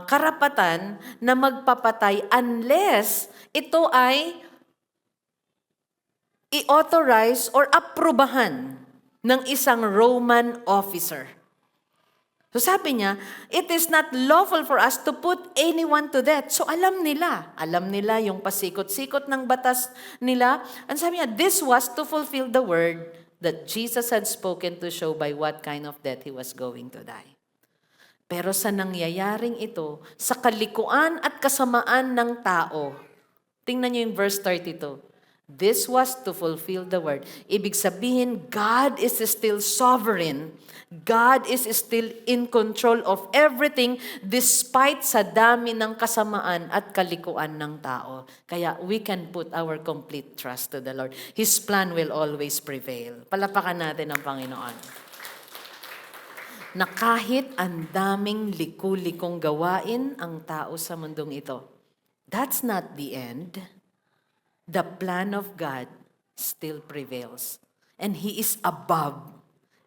karapatan na magpapatay unless ito ay i-authorize or aprubahan ng isang Roman officer. So sabi niya, "It is not lawful for us to put anyone to death." So alam nila yung pasikot-sikot ng batas nila. And sabi niya, this was to fulfill the word that Jesus had spoken to show by what kind of death he was going to die. Pero sa nangyayaring ito, sa kalikuan at kasamaan ng tao, tingnan niyo yung verse 32. This was to fulfill the word. Ibig sabihin, God is still sovereign. God is still in control of everything despite sa dami ng kasamaan at kalikuan ng tao. Kaya we can put our complete trust to the Lord. His plan will always prevail. Palapakan natin ang Panginoon. Na kahit ang daming liku-likong gawain ang tao sa mundong ito, that's not the end. The plan of God still prevails. And He is above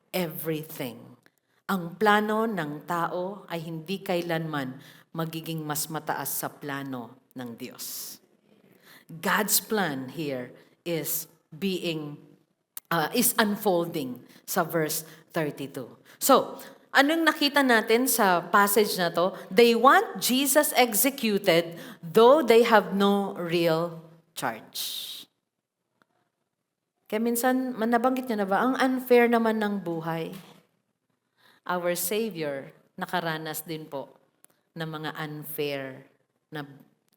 everything. Ang plano ng tao ay hindi kailanman magiging mas mataas sa plano ng Diyos. God's plan here is unfolding sa verse 32. So, anong nakita natin sa passage na to? They want Jesus executed though they have no real charge. Kaya minsan, nabanggit niyo na ba, ang unfair naman ng buhay. Our Savior, nakaranas din po ng mga unfair na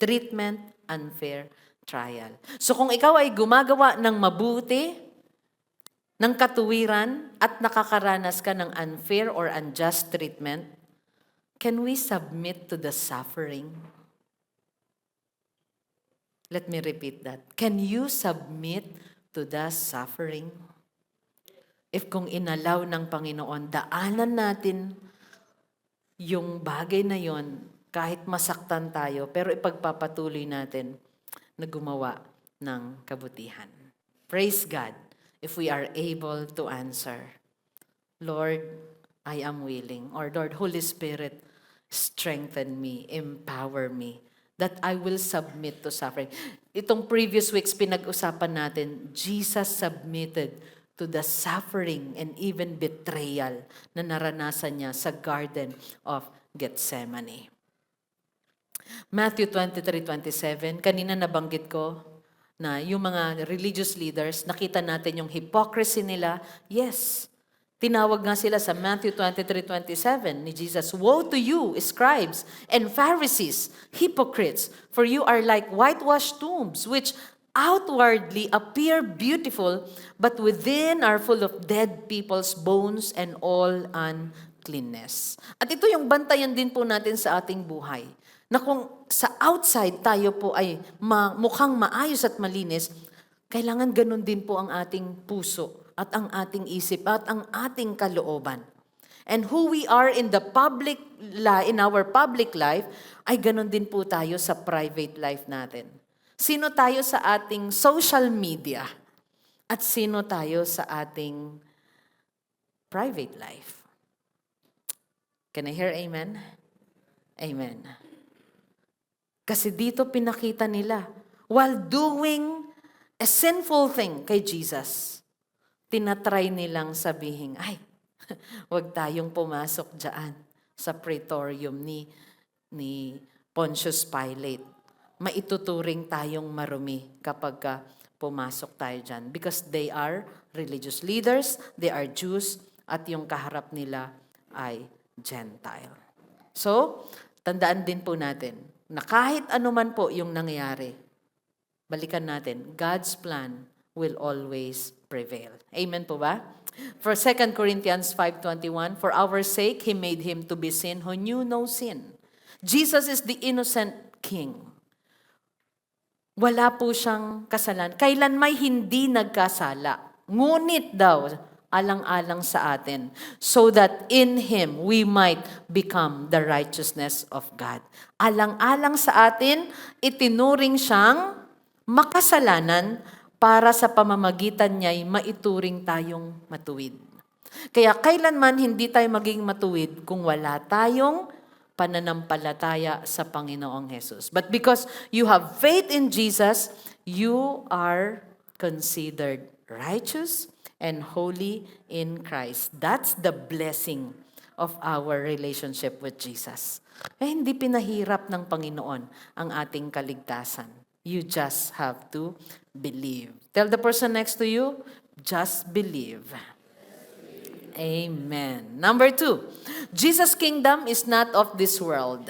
treatment, unfair trial. So kung ikaw ay gumagawa ng mabuti, ng katuwiran, at nakakaranas ka ng unfair or unjust treatment, can we submit to the suffering? Let me repeat that. Can you submit to the suffering? If kung inalaw ng Panginoon, daanan natin yung bagay na yon, kahit masaktan tayo, pero ipagpapatuloy natin na gumawa ng kabutihan. Praise God. if we are able to answer, Lord, I am willing. Or Lord, Holy Spirit, strengthen me, empower me, that I will submit to suffering. Itong previous weeks, pinag-usapan natin, Jesus submitted to the suffering and even betrayal na naranasan niya sa Garden of Gethsemane. Matthew 23:27, kanina nabanggit ko na yung mga religious leaders, nakita natin yung hypocrisy nila. Yes, tinawag nga sila sa Matthew 23:27 ni Jesus, "Woe to you, scribes and Pharisees, hypocrites, for you are like whitewashed tombs, which outwardly appear beautiful, but within are full of dead people's bones and all uncleanness." At ito yung bantayan din po natin sa ating buhay, na kung sa outside tayo po ay mukhang maayos at malinis, kailangan ganun din po ang ating puso at ang ating isip at ang ating kalooban. And who we are in the in our public life, ay ganun din po tayo sa private life natin. Sino tayo sa ating social media at sino tayo sa ating private life? Can I hear amen? Amen. Kasi dito pinakita nila, while doing a sinful thing kay Jesus, tinatry nilang sabihin, ay, wag tayong pumasok dyan sa praetorium ni Pontius Pilate. Maituturing tayong marumi kapag pumasok tayo dyan. Because they are religious leaders, they are Jews, at yung kaharap nila ay Gentile. So, tandaan din po natin na kahit anuman po yung nangyayari, balikan natin, God's plan will always prevail. Amen po ba? For 2 Corinthians 5:21, "For our sake, He made Him to be sin who knew no sin." Jesus is the innocent King. Wala po siyang kasalanan. Kailan may hindi nagkasala. Ngunit daw, alang-alang sa atin, so that in Him we might become the righteousness of God. Alang-alang sa atin, itinuring siyang makasalanan para sa pamamagitan niya'y maituring tayong matuwid. Kaya kailanman hindi tayo maging matuwid kung wala tayong pananampalataya sa Panginoong Jesus. But because you have faith in Jesus, you are considered righteous and holy in Christ. That's the blessing of our relationship with Jesus. Hindi pinahirap ng Panginoon ang ating kaligtasan. You just have to believe. Tell the person next to you, just believe. Amen. Number 2, Jesus' kingdom is not of this world.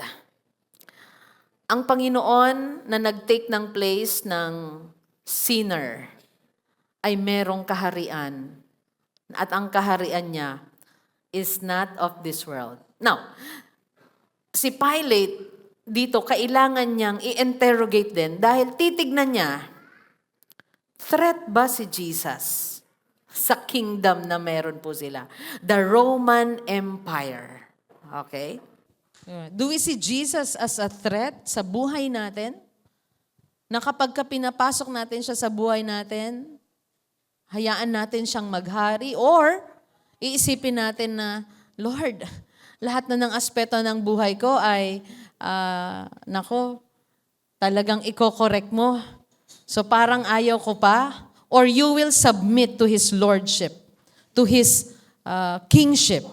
Ang Panginoon na nag-take ng place ng sinner ay merong kaharian. At ang kaharian niya is not of this world. Now, si Pilate, dito, kailangan niyang i-interrogate din dahil titignan niya, threat ba si Jesus sa kingdom na meron po sila? The Roman Empire. Okay? Do we see Jesus as a threat sa buhay natin? Na kapag pinapasok natin siya sa buhay natin, hayaan natin siyang maghari, or iisipin natin na, Lord, lahat na ng aspeto ng buhay ko ay nako, talagang iko-correct mo. So parang ayaw ko pa. Or you will submit to His lordship, to His kingship.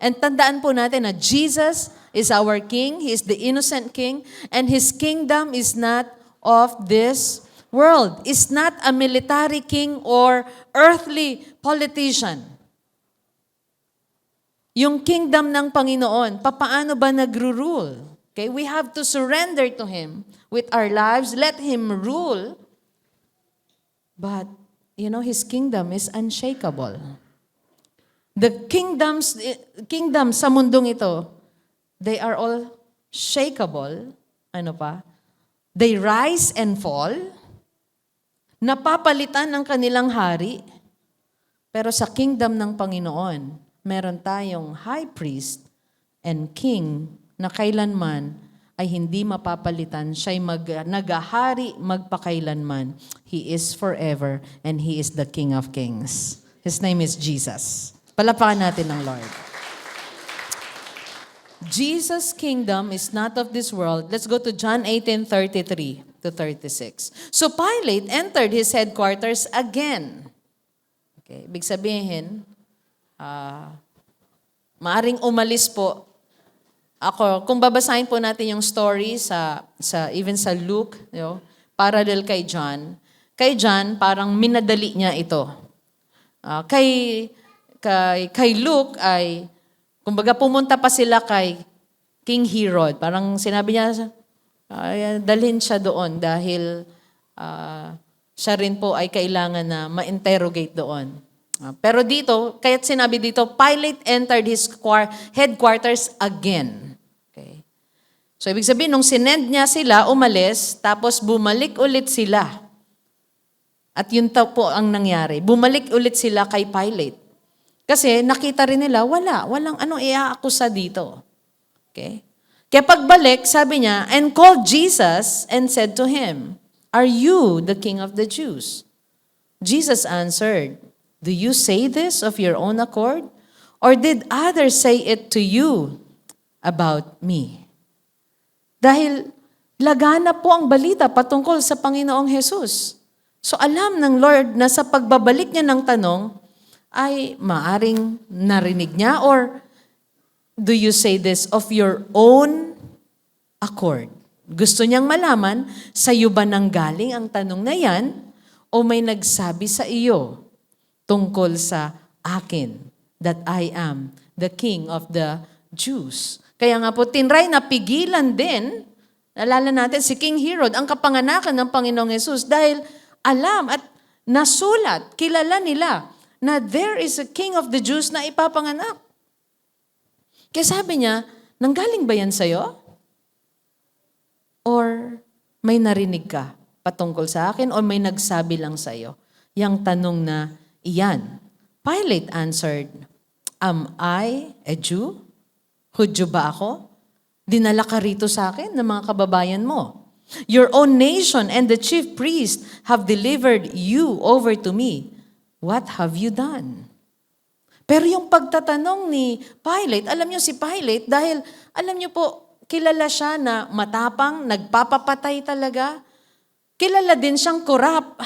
And tandaan po natin na Jesus is our King. He is the innocent King. And His kingdom is not of this world. Is not a military king or earthly politician. Yung kingdom ng Panginoon, papaano ba nagro-rule? Okay, we have to surrender to Him with our lives. Let Him rule. But, His kingdom is unshakable. The kingdom sa mundong ito, they are all shakeable. Ano pa? They rise and fall. Napapalitan ng kanilang hari. Pero sa kingdom ng Panginoon, meron tayong high priest and king na kailanman ay hindi mapapalitan. Siya'y nagahari magpakailanman. He is forever and He is the King of Kings. His name is Jesus. Palapakan natin ng Lord. Jesus' kingdom is not of this world. Let's go to John 18:33 to 36. So Pilate entered his headquarters again. Okay, ibig sabihin, maaring umalis po. Ako, kung babasahin po natin yung story even sa Luke, parallel kay John, parang minadali niya ito. Kay Luke ay, kumbaga pumunta pa sila kay King Herod. Parang sinabi niya, dalhin siya doon dahil siya rin po ay kailangan na ma-interrogate doon. Pero dito, kaya't sinabi dito, Pilate entered his headquarters again. Okay. So, ibig sabihin, nung sinend niya sila, umalis, tapos bumalik ulit sila. At yun po ang nangyari. Bumalik ulit sila kay Pilate. Kasi nakita rin nila, walang anong iaakusa dito. Okay? Kaya pagbalik, sabi niya, and called Jesus and said to him, "Are you the King of the Jews?" Jesus answered, "Do you say this of your own accord? Or did others say it to you about me?" Dahil lagana po ang balita patungkol sa Panginoong Jesus. So alam ng Lord na sa pagbabalik niya ng tanong, ay maaring narinig niya, or do you say this of your own accord? Gusto niyang malaman, sa iyo ba nanggaling ang tanong na yan, o may nagsabi sa iyo tungkol sa akin, that I am the King of the Jews. Kaya nga po, tinry na pigilan din, naalala natin, si King Herod, ang kapanganakan ng Panginoong Yesus, dahil alam at nasulat, kilala nila, na there is a King of the Jews na ipapanganak. Kaya sabi niya, nanggaling ba yan sa'yo? Or may narinig ka patungkol sa akin, o may nagsabi lang sa'yo? Yang tanong na iyan. Pilate answered, "Am I a Jew? Hudyo ba ako? Dinala ka rito sa akin ng mga kababayan mo. Your own nation and the chief priest have delivered you over to me. What have you done?" Pero yung pagtatanong ni Pilate, alam niyo si Pilate, dahil alam niyo po, kilala siya na matapang, nagpapapatay talaga. Kilala din siyang korap.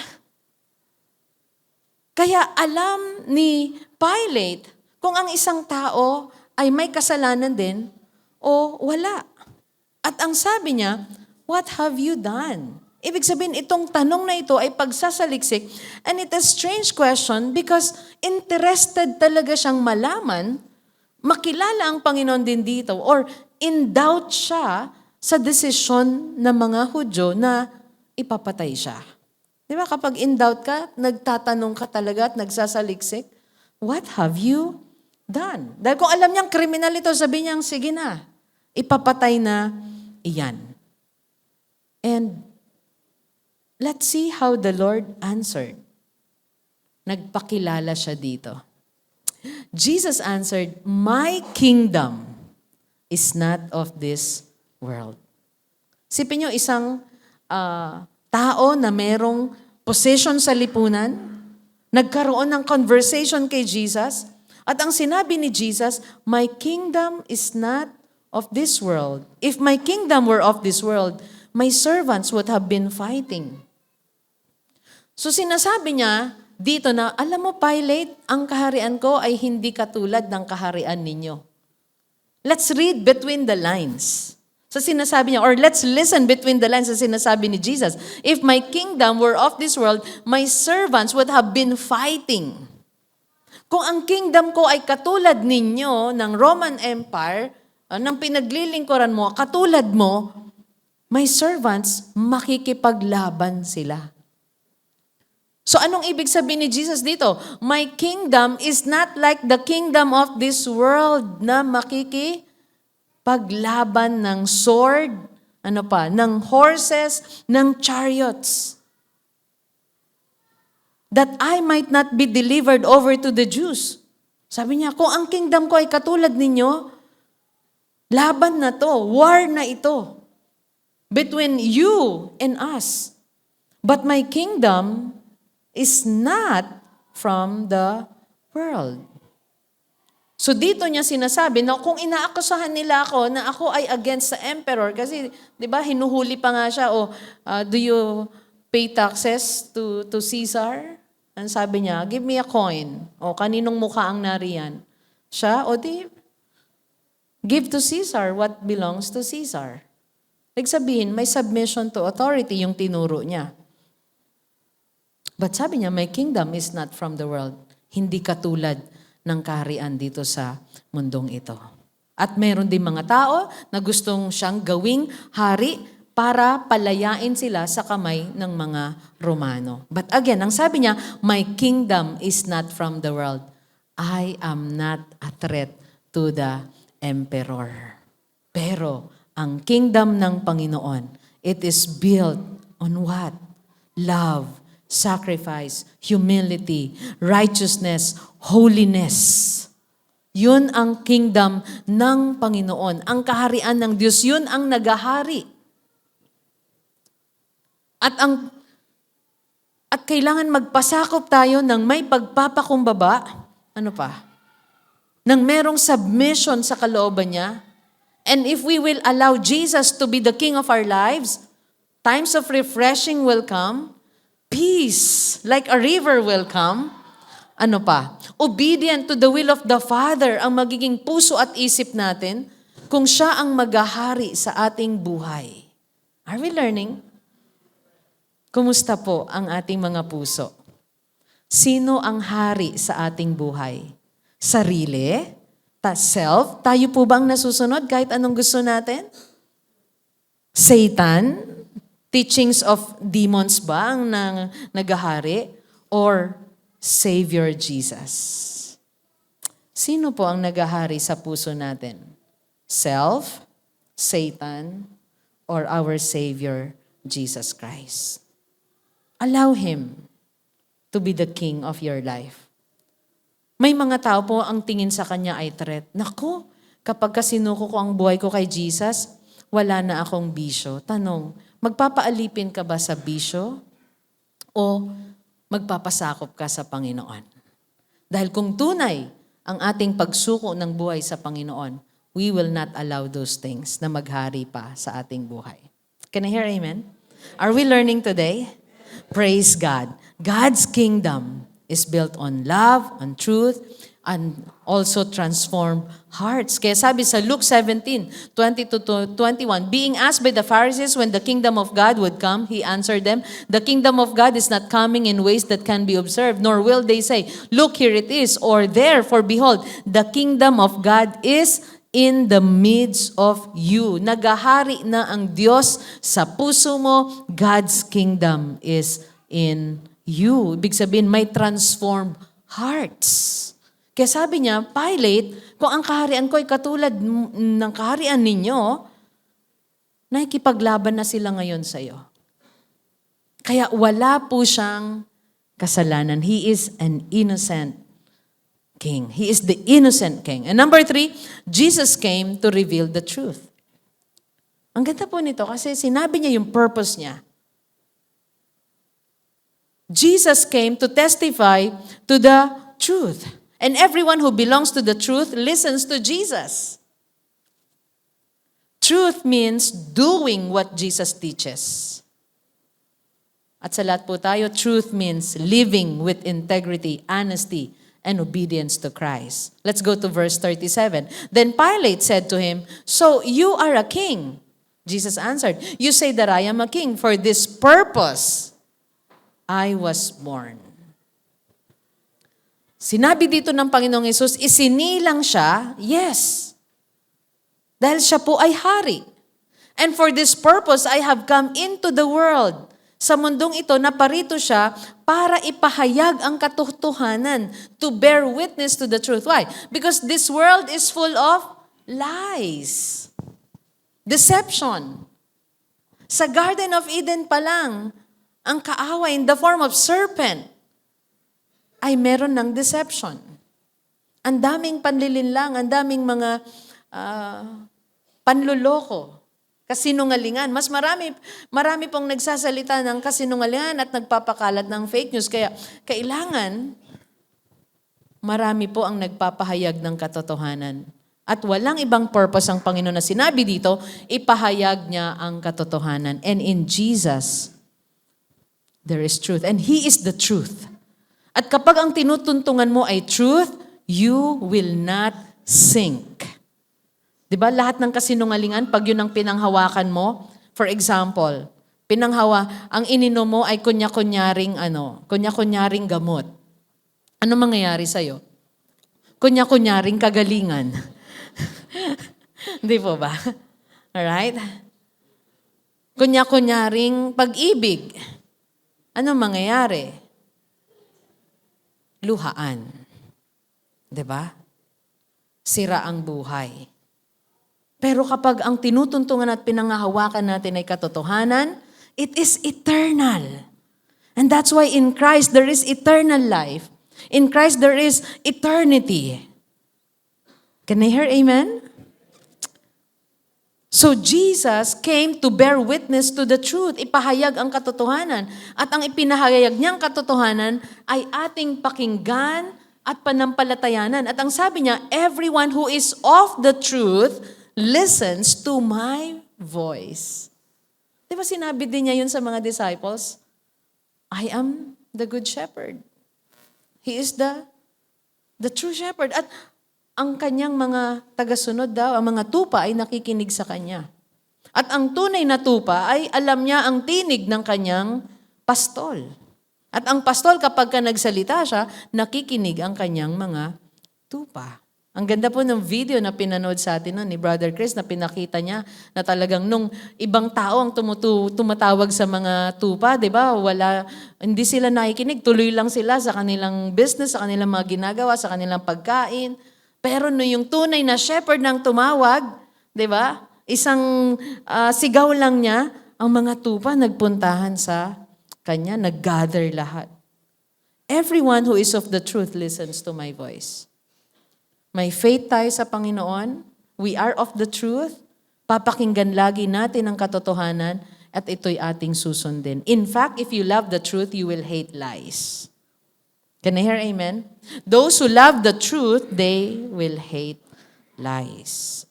Kaya alam ni Pilate kung ang isang tao ay may kasalanan din o wala. At ang sabi niya, "What have you done?" Ibig sabihin, itong tanong na ito ay pagsasaliksik, and it's a strange question because interested talaga siyang malaman, makilala ang Panginoon din dito, or in doubt siya sa desisyon ng mga Hudyo na ipapatay siya. Di ba, kapag in doubt ka, nagtatanong ka talaga at nagsasaliksik, what have you done? Dahil kung alam niyang kriminal ito, sabi niyang, sige na, ipapatay na iyan. And let's see how the Lord answered. Nagpakilala siya dito. Jesus answered, "My kingdom is not of this world." Sipin niyo, isang tao na merong possession sa lipunan, nagkaroon ng conversation kay Jesus, at ang sinabi ni Jesus, "My kingdom is not of this world. If my kingdom were of this world, my servants would have been fighting." So sinasabi niya dito na, alam mo Pilate, ang kaharian ko ay hindi katulad ng kaharian ninyo. Let's read between the lines. So sinasabi niya, or let's listen between the lines sa sinasabi ni Jesus. If my kingdom were of this world, my servants would have been fighting. Kung ang kingdom ko ay katulad ninyo ng Roman Empire, ng pinaglilingkuran mo, katulad mo, my servants, makikipaglaban sila. So anong ibig sabihin ni Jesus dito? My kingdom is not like the kingdom of this world na makikipaglaban ng sword, ng horses, ng chariots. That I might not be delivered over to the Jews. Sabi niya, kung ang kingdom ko ay katulad ninyo, laban na to, war na ito. between you and us. But my kingdom is not from the world. So dito niya sinasabi na kung inaakusahan nila ako na ako ay against sa emperor, kasi di ba hinuhuli pa nga siya, do you pay taxes to Caesar? Ang sabi niya, give me a coin. O kaninong mukha ang nariyan? Siya, o di, give to Caesar what belongs to Caesar. Ibig sabihin, may submission to authority yung tinuro niya. But sabi niya, my kingdom is not from the world. Hindi katulad ng kaharian dito sa mundong ito. At meron din mga tao na gustong siyang gawing hari para palayain sila sa kamay ng mga Romano. But again, ang sabi niya, my kingdom is not from the world. I am not a threat to the emperor. Pero ang kingdom ng Panginoon, it is built on what? Love, sacrifice, humility, righteousness, holiness. Yun ang kingdom ng Panginoon. Ang kaharian ng Diyos, yun ang nagahari. At kailangan magpasakop tayo ng may pagpapakumbaba. Ano pa? Nang merong submission sa kalooban niya. And if we will allow Jesus to be the King of our lives, times of refreshing will come. Peace, like a river, will come. Ano pa? Obedient to the will of the Father ang magiging puso at isip natin kung siya ang maghahari sa ating buhay. Are we learning? Kumusta po ang ating mga puso? Sino ang hari sa ating buhay? Sarili? Self? Tayo po ba ang nasusunod kahit anong gusto natin? Satan? Teachings of demons ba ang nagahari? Or Savior Jesus? Sino po ang nagahari sa puso natin? Self, Satan, or our Savior Jesus Christ? Allow Him to be the King of your life. May mga tao po ang tingin sa Kanya ay threat. Naku, kapag kasinuko ko ang buhay ko kay Jesus, wala na akong bisyo. Tanong, magpapaalipin ka ba sa bisyo o magpapasakop ka sa Panginoon? Dahil kung tunay ang ating pagsuko ng buhay sa Panginoon, we will not allow those things na maghari pa sa ating buhay. Can I hear amen? Are we learning today? Praise God. God's kingdom is built on love, on truth, and also transform hearts. Kaya sabi sa Luke 17, 20-21, being asked by the Pharisees when the kingdom of God would come, He answered them, the kingdom of God is not coming in ways that can be observed, nor will they say, look, here it is, or there, for behold, the kingdom of God is in the midst of you. Nagahari na ang Diyos sa puso mo. God's kingdom is in you. Ibig sabihin, may transformed hearts. Kaya sabi niya, Pilate, kung ang kaharian ko ay katulad ng kaharian ninyo, nakikipaglaban na sila ngayon sa iyo. Kaya wala po siyang kasalanan. He is an innocent king. He is the innocent king. And number 3, Jesus came to reveal the truth. Ang ganda po nito kasi sinabi niya yung purpose niya. Jesus came to testify to the truth. And everyone who belongs to the truth listens to Jesus. Truth means doing what Jesus teaches. At sa lahat po tayo, truth means living with integrity, honesty, and obedience to Christ. Let's go to verse 37. Then Pilate said to him, so you are a king? Jesus answered, you say that I am a king. For this purpose, I was born. Sinabi dito ng Panginoong Hesus, isinilang siya, yes. Dahil siya po ay hari. And for this purpose, I have come into the world. Sa mundong ito, naparito siya para ipahayag ang katotohanan, to bear witness to the truth. Why? Because this world is full of lies. Deception. Sa Garden of Eden pa lang, ang kaaway in the form of serpent ay meron ng deception. Ang daming panlilinlang, ang daming mga panluloko. Kasinungalingan. Mas marami pong nagsasalita ng kasinungalingan at nagpapakalat ng fake news. Kaya kailangan marami po ang nagpapahayag ng katotohanan. At walang ibang purpose ang Panginoon na sinabi dito, ipahayag niya ang katotohanan. And in Jesus, there is truth. And He is the truth. At kapag ang tinutuntungan mo ay truth, you will not sink. Diba? Lahat ng kasinungalingan, pag yun ang pinanghawakan mo, for example, ang ininom mo ay kunya-kunyaring gamot. Ano mangyayari sa'yo? Kunya-kunyaring kagalingan. Di po ba? Alright? Kunya-kunyaring pag-ibig. Ano mangyayari? Luhaan. Di ba? Sira ang buhay. Pero kapag ang tinutuntungan at pinangahawakan natin ay katotohanan, it is eternal. And that's why in Christ there is eternal life. In Christ there is eternity. Can I hear amen? So Jesus came to bear witness to the truth. Ipahayag ang katotohanan. At ang ipinahayag niyang katotohanan ay ating pakinggan at panampalatayanan. At ang sabi niya, everyone who is of the truth listens to my voice. Di ba sinabi din niya yun sa mga disciples? I am the good shepherd. He is the true shepherd. At ang kanyang mga tagasunod daw, ang mga tupa ay nakikinig sa kanya. At ang tunay na tupa ay alam niya ang tinig ng kanyang pastol. At ang pastol kapag ka nagsalita siya, nakikinig ang kanyang mga tupa. Ang ganda po ng video na pinanood sa atin ni Brother Chris na pinakita niya na talagang nung ibang tao ang tumatawag sa mga tupa, di ba? Hindi sila nakikinig, tuloy lang sila sa kanilang business, sa kanilang mga ginagawa, sa kanilang pagkain. Pero no yung tunay na shepherd nang tumawag, di ba? Isang sigaw lang niya, ang mga tupa nagpuntahan sa kanya, nag-gather lahat. Everyone who is of the truth listens to my voice. May faith tayo sa Panginoon. We are of the truth. Papakinggan lagi natin ang katotohanan at ito'y ating susundin. In fact, if you love the truth, you will hate lies. Can I hear amen? Those who love the truth, they will hate lies.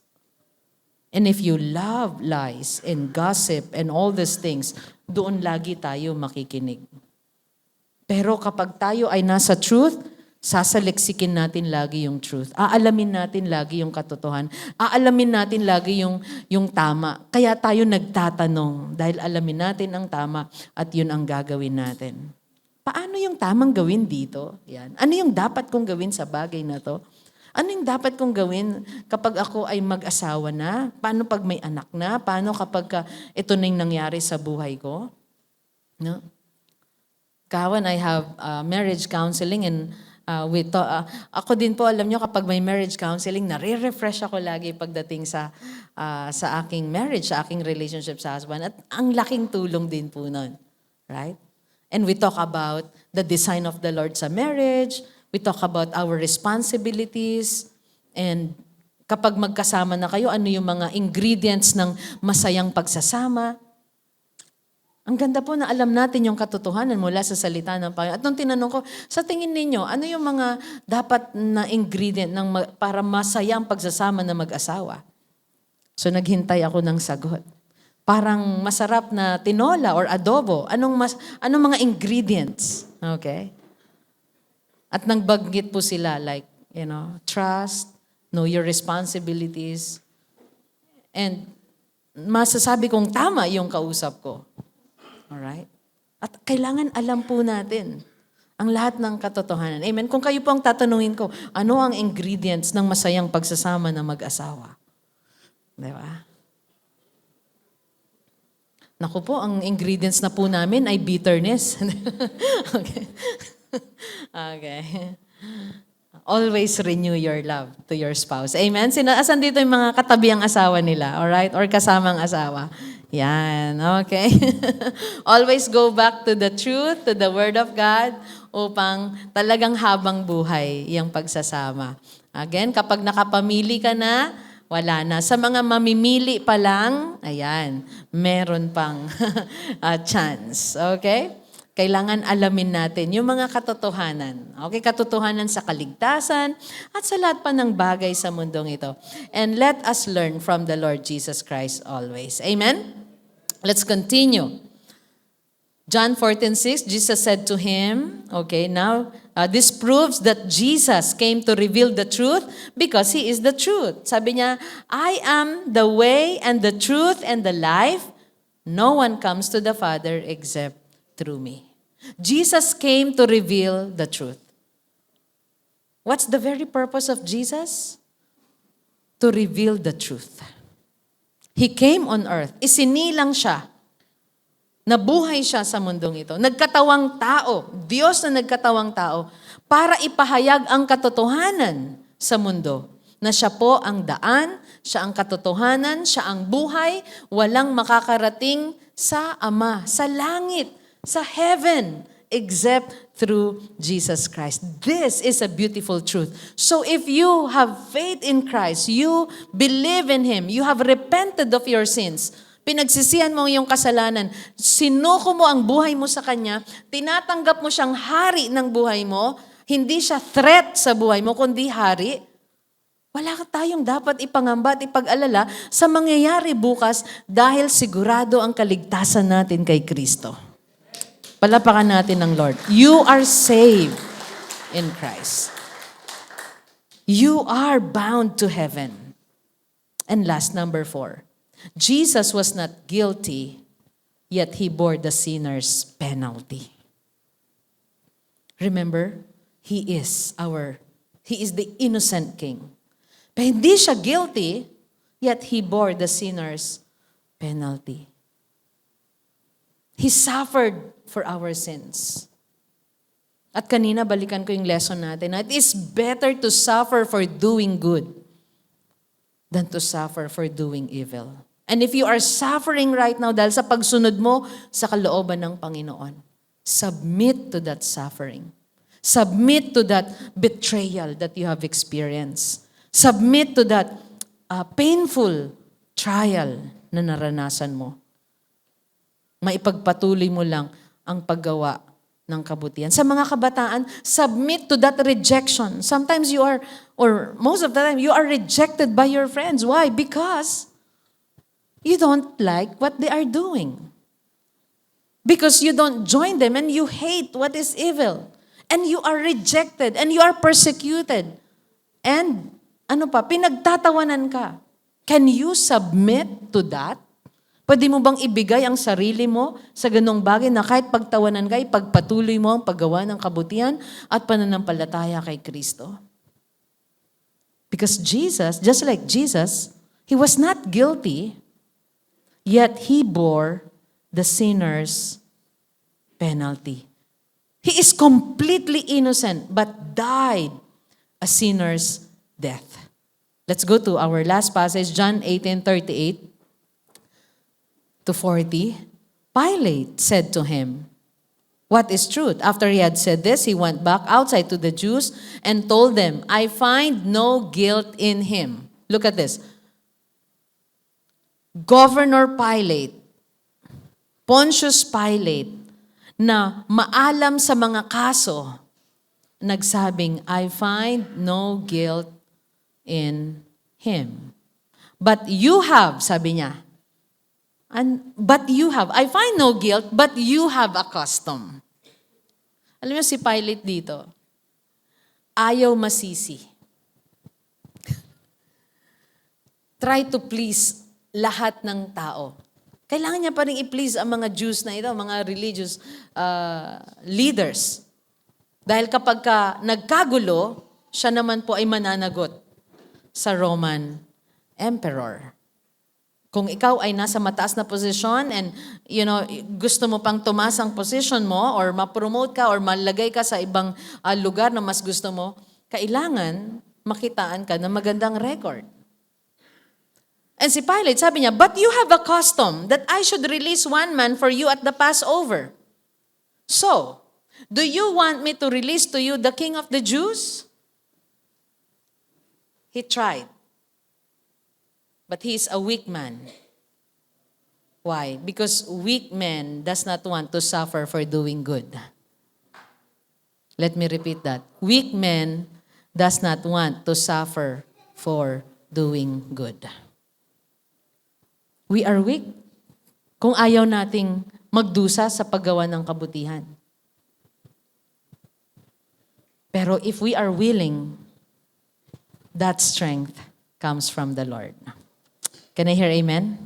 And if you love lies and gossip and all these things, doon lagi tayo makikinig. Pero kapag tayo ay nasa truth, sasaliksikin natin lagi yung truth. Aalamin natin lagi yung katotohanan. Aalamin natin lagi yung tama. Kaya tayo nagtatanong dahil alamin natin ang tama at yun ang gagawin natin. Paano yung tamang gawin dito? Yan. Ano yung dapat kong gawin sa bagay na to? Ano yung dapat kong gawin kapag ako ay mag-asawa na? Paano pag may anak na? Paano kapag ito na yung nangyari sa buhay ko? No? Kawan, I have marriage counseling and ako din po, alam nyo, kapag may marriage counseling, nare-refresh ako lagi pagdating sa aking marriage, sa aking relationship sa husband. At ang laking tulong din po nun. Right? And we talk about the design of the Lord sa marriage. We talk about our responsibilities. And kapag magkasama na kayo, ano yung mga ingredients ng masayang pagsasama. Ang ganda po na alam natin yung katotohanan mula sa salita ng Panginoon. At nung tinanong ko, sa tingin ninyo, ano yung mga dapat na ingredient para masaya ang pagsasama na mag-asawa? So naghintay ako ng sagot. Parang masarap na tinola or adobo. Anong mga ingredients? Okay? At nagbanggit po sila like, trust, know your responsibilities, and masasabi kong tama yung kausap ko. Alright? At kailangan alam po natin ang lahat ng katotohanan. Amen? Kung kayo po ang tatanungin ko, ano ang ingredients ng masayang pagsasama ng mag-asawa? Di ba? Naku po, ang ingredients na po namin ay bitterness. Okay. Okay. Always renew your love to your spouse. Amen? Asan dito yung mga katabiang asawa nila? Alright? Or kasamang asawa? Yan, okay. Always go back to the truth, to the Word of God, upang talagang habang buhay yung pagsasama. Again, kapag nakapamili ka na, wala na. Sa mga mamimili pa lang, ayan, meron pang chance. Okay? Kailangan alamin natin yung mga katotohanan. Okay? Katotohanan sa kaligtasan at sa lahat pa ng bagay sa mundong ito. And let us learn from the Lord Jesus Christ always. Amen? Let's continue. John 14:6, Jesus said to him, okay, now this proves that Jesus came to reveal the truth because He is the truth. Sabi niya, I am the way and the truth and the life. No one comes to the Father except through me. Jesus came to reveal the truth. What's the very purpose of Jesus? To reveal the truth. He came on earth. Isinilang siya. Nabuhay siya sa mundong ito. Nagkatawang tao, Diyos na nagkatawang tao, para ipahayag ang katotohanan sa mundo. Na siya po ang daan, siya ang katotohanan, siya ang buhay, walang makakarating sa Ama, sa langit, sa heaven, except through Jesus Christ. This is a beautiful truth. So if you have faith in Christ, you believe in Him, you have repented of your sins, pinagsisihan mo yung kasalanan, sinuko mo ang buhay mo sa Kanya, tinatanggap mo siyang hari ng buhay mo, hindi siya threat sa buhay mo, kundi hari, wala tayong dapat ipangamba at ipag-alala sa mangyayari bukas dahil sigurado ang kaligtasan natin kay Kristo. Palapakan natin ng Lord. You are saved in Christ. You are bound to heaven. And last, number 4. Jesus was not guilty, yet He bore the sinner's penalty. Remember, He is the innocent King. Pero hindi siya guilty, yet He bore the sinner's penalty. He suffered for our sins. At kanina, balikan ko yung lesson natin. It is better to suffer for doing good than to suffer for doing evil. And if you are suffering right now dahil sa pagsunod mo sa kalooban ng Panginoon, submit to that suffering. Submit to that betrayal that you have experienced. Submit to that painful trial na naranasan mo. Maipagpatuloy mo lang ang paggawa ng kabutihan. Sa mga kabataan, submit to that rejection. Sometimes you are, or most of the time, you are rejected by your friends. Why? Because you don't like what they are doing. Because you don't join them and you hate what is evil. And you are rejected and you are persecuted. And pinagtatawanan ka. Can you submit to that? Pwede mo bang ibigay ang sarili mo sa ganong bagay na kahit pagtawanan ka, ipagpatuloy mo ang paggawa ng kabutihan at pananampalataya kay Kristo? Because Jesus, just like Jesus, He was not guilty, yet He bore the sinner's penalty. He is completely innocent, but died a sinner's death. Let's go to our last passage, John 18:38 to 40. Pilate said to him, "What is truth?" After he had said this, he went back outside to the Jews and told them, "I find no guilt in him." Look at this. Governor Pilate, Pontius Pilate, na maalam sa mga kaso, nagsabing, "I find no guilt in him." But you have, sabi niya, I find no guilt, but you have a custom. Alam niyo si Pilate dito, ayaw masisi. Try to please lahat ng tao. Kailangan niya pa rin i-please ang mga Jews na ito, mga religious leaders. Dahil kapag nagkagulo, siya naman po ay mananagot sa Roman Emperor. Kung ikaw ay nasa mataas na posisyon and gusto mo pang tumaas ang position mo or ma-promote ka or malagay ka sa ibang lugar na mas gusto mo, kailangan makitaan ka ng magandang record. And si Pilate, sabi niya, "But you have a custom that I should release one man for you at the Passover. So, do you want me to release to you the King of the Jews?" He tried. but he is a weak man. Why? Because weak man does not want to suffer for doing good. Let me repeat that. Weak man does not want to suffer for doing good. We are weak kung ayaw nating magdusa sa paggawa ng kabutihan. Pero if we are willing, that strength comes from the Lord. Can I hear amen?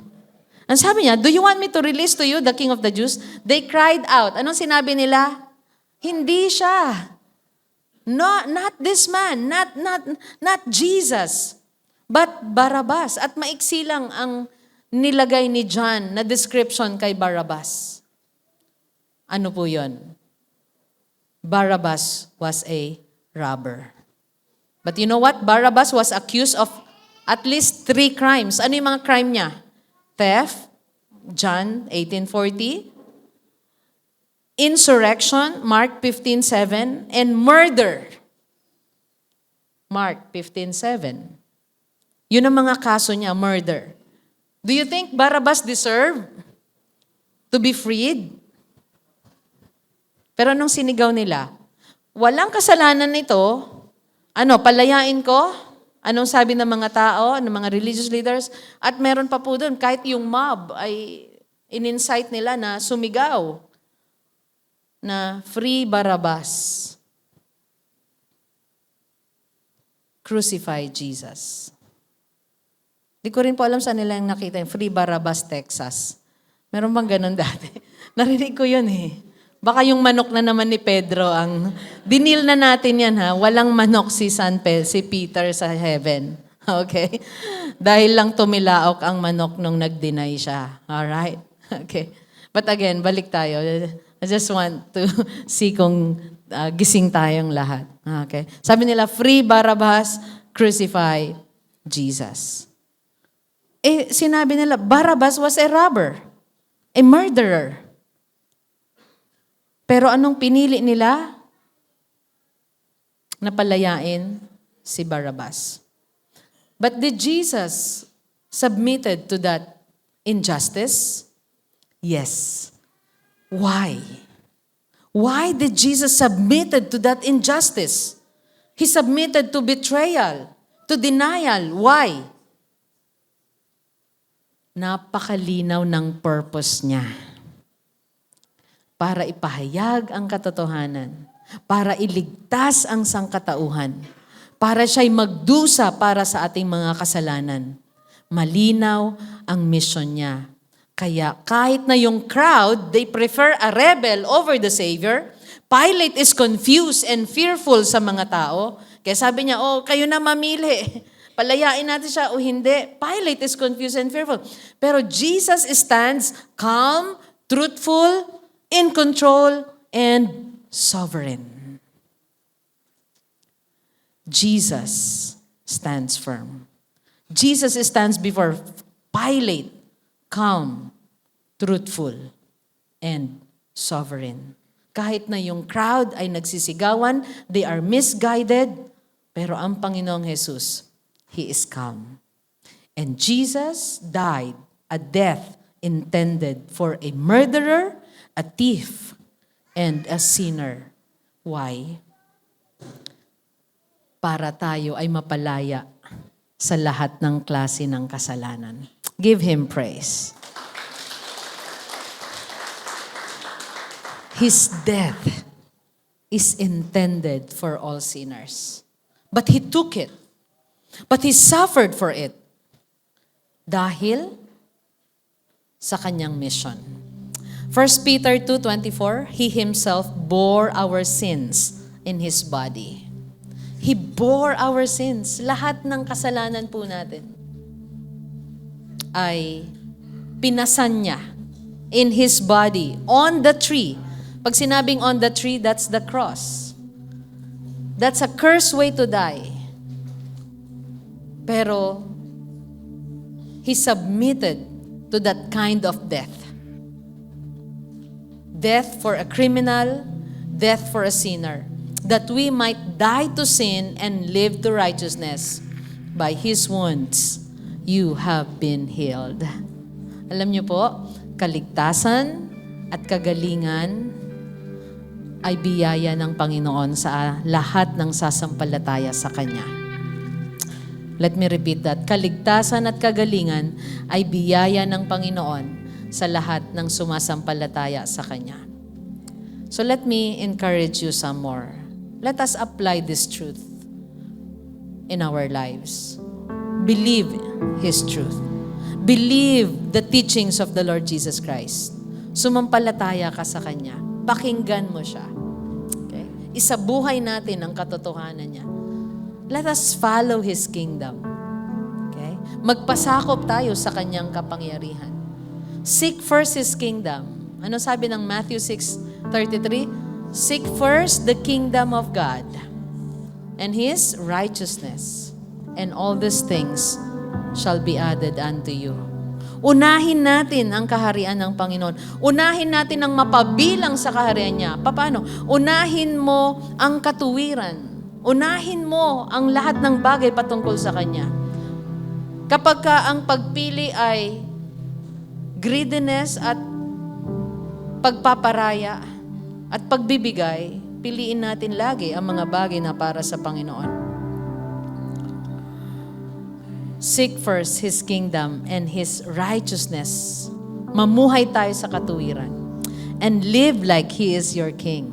Ang sabi niya, do you want me to release to you the King of the Jews? They cried out. Anong sinabi nila? Hindi siya. No, not this man, not Jesus, but Barabbas. At maiksi lang ang nilagay ni John na description kay Barabbas. Ano po yun? Barabbas was a robber. But you know what? Barabbas was accused of at least 3 crimes. Ano yung mga crime niya? Theft, John 18:40. Insurrection, Mark 15:7. And murder, Mark 15:7. Yun ang mga kaso niya, murder. Do you think Barabbas deserved to be freed? Pero nung sinigaw nila, walang kasalanan nito, palayain ko? Anong sabi ng mga tao, ng mga religious leaders? At meron pa po doon, kahit yung mob ay in-incite nila na sumigaw na free Barabbas. Crucify Jesus. Di ko rin po alam saan nila yung nakita yung Free Barabbas, Texas. Meron bang ganun dati? Narinig ko yun eh. Baka yung manok na naman ni Pedro ang... Dinil na natin yan ha. Walang manok si Peter sa heaven. Okay? Dahil lang tumilaok ang manok nung nag-deny siya. Alright? Okay. But again, balik tayo. I just want to see kung gising tayong lahat. Okay? Sabi nila, free Barabbas, crucify Jesus. Sinabi nila, Barabbas was a robber, a murderer. Pero anong pinili nila? Napalayain si Barabbas. But did Jesus submitted to that injustice? Yes. Why? Why did Jesus submitted to that injustice? He submitted to betrayal, to denial. Why? Napakalinaw ng purpose niya. Para ipahayag ang katotohanan. Para iligtas ang sangkatauhan. Para siya'y magdusa para sa ating mga kasalanan. Malinaw ang mission niya. Kaya kahit na yung crowd, they prefer a rebel over the Savior. Pilate is confused and fearful sa mga tao. Kaya sabi niya, kayo na mamili. Palayain natin siya o hindi. Pilate is confused and fearful. Pero Jesus stands calm, truthful, in control, and sovereign. Jesus stands firm. Jesus stands before Pilate, calm, truthful, and sovereign. Kahit na yung crowd ay nagsisigawan, they are misguided, pero ang Panginoong Jesus, He is calm. And Jesus died a death intended for a murderer, a thief, and a sinner. Why? Para tayo ay mapalaya sa lahat ng klase ng kasalanan. Give Him praise. His death is intended for all sinners. But He took it. But He suffered for it. Dahil sa Kanyang mission. 1 Peter 2:24, He Himself bore our sins in His body. He bore our sins. Lahat ng kasalanan po natin ay pinasan niya in His body, on the tree. Pag sinabing on the tree, that's the cross. That's a cursed way to die. Pero, He submitted to that kind of death. Death for a criminal, death for a sinner. That we might die to sin and live to righteousness. By His wounds, you have been healed. Alam niyo po, kaligtasan at kagalingan ay biyaya ng Panginoon sa lahat ng sasampalataya sa Kanya. Let me repeat that. Kaligtasan at kagalingan ay biyaya ng Panginoon sa lahat ng sumasampalataya sa Kanya. So let me encourage you some more. Let us apply this truth in our lives. Believe His truth. Believe the teachings of the Lord Jesus Christ. Sumampalataya ka sa Kanya. Pakinggan mo siya. Okay? Isabuhay natin ang katotohanan niya. Let us follow His kingdom. Okay? Magpasakop tayo sa Kanyang kapangyarihan. Seek first His kingdom. Ano sabi ng Matthew 6:33? Seek first the kingdom of God and His righteousness, and all these things shall be added unto you. Unahin natin ang kaharian ng Panginoon. Unahin natin ang mapabilang sa kaharian niya. Paano? Unahin mo ang katuwiran. Unahin mo ang lahat ng bagay patungkol sa Kanya. Kapag ka ang pagpili ay greediness at pagpaparaya at pagbibigay, piliin natin lagi ang mga bagay na para sa Panginoon. Seek first His kingdom and His righteousness. Mamuhay tayo sa katuwiran. And live like He is your King.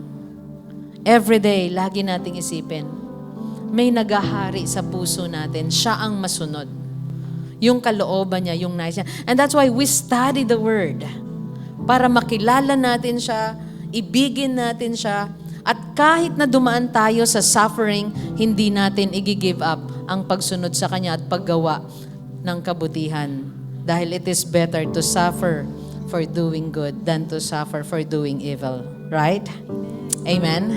Every day, lagi nating isipin, may nagahari sa puso natin. Siya ang masunod. Yung kalooban niya, yung nais niya. And that's why we study the Word. Para makilala natin siya, ibigin natin siya, at kahit na dumaan tayo sa suffering, hindi natin i-give up ang pagsunod sa Kanya at paggawa ng kabutihan. Dahil it is better to suffer for doing good than to suffer for doing evil. Right? Amen?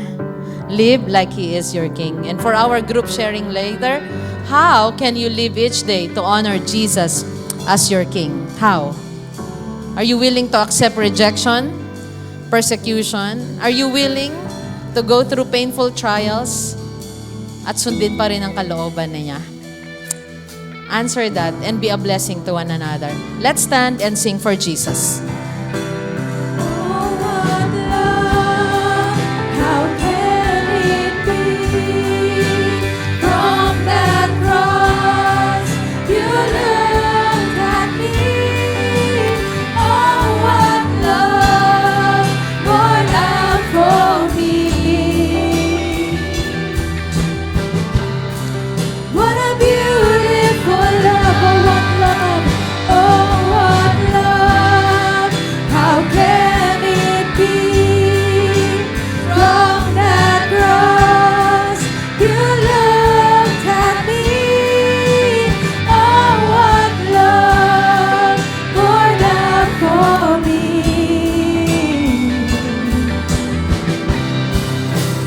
Live like He is your King. And for our group sharing later, how can you live each day to honor Jesus as your King? How? Are you willing to accept rejection, persecution? Are you willing to go through painful trials at sundin pa rin ang kalooban niya? Answer that and be a blessing to one another. Let's stand and sing for Jesus. Oh, what love, how can it be? From that cross, you looked at me. Oh, what love, more love for me. What a beautiful love, oh, what love, oh, what love, how can it be? From that cross, you looked at me. Oh, what love, more love for me.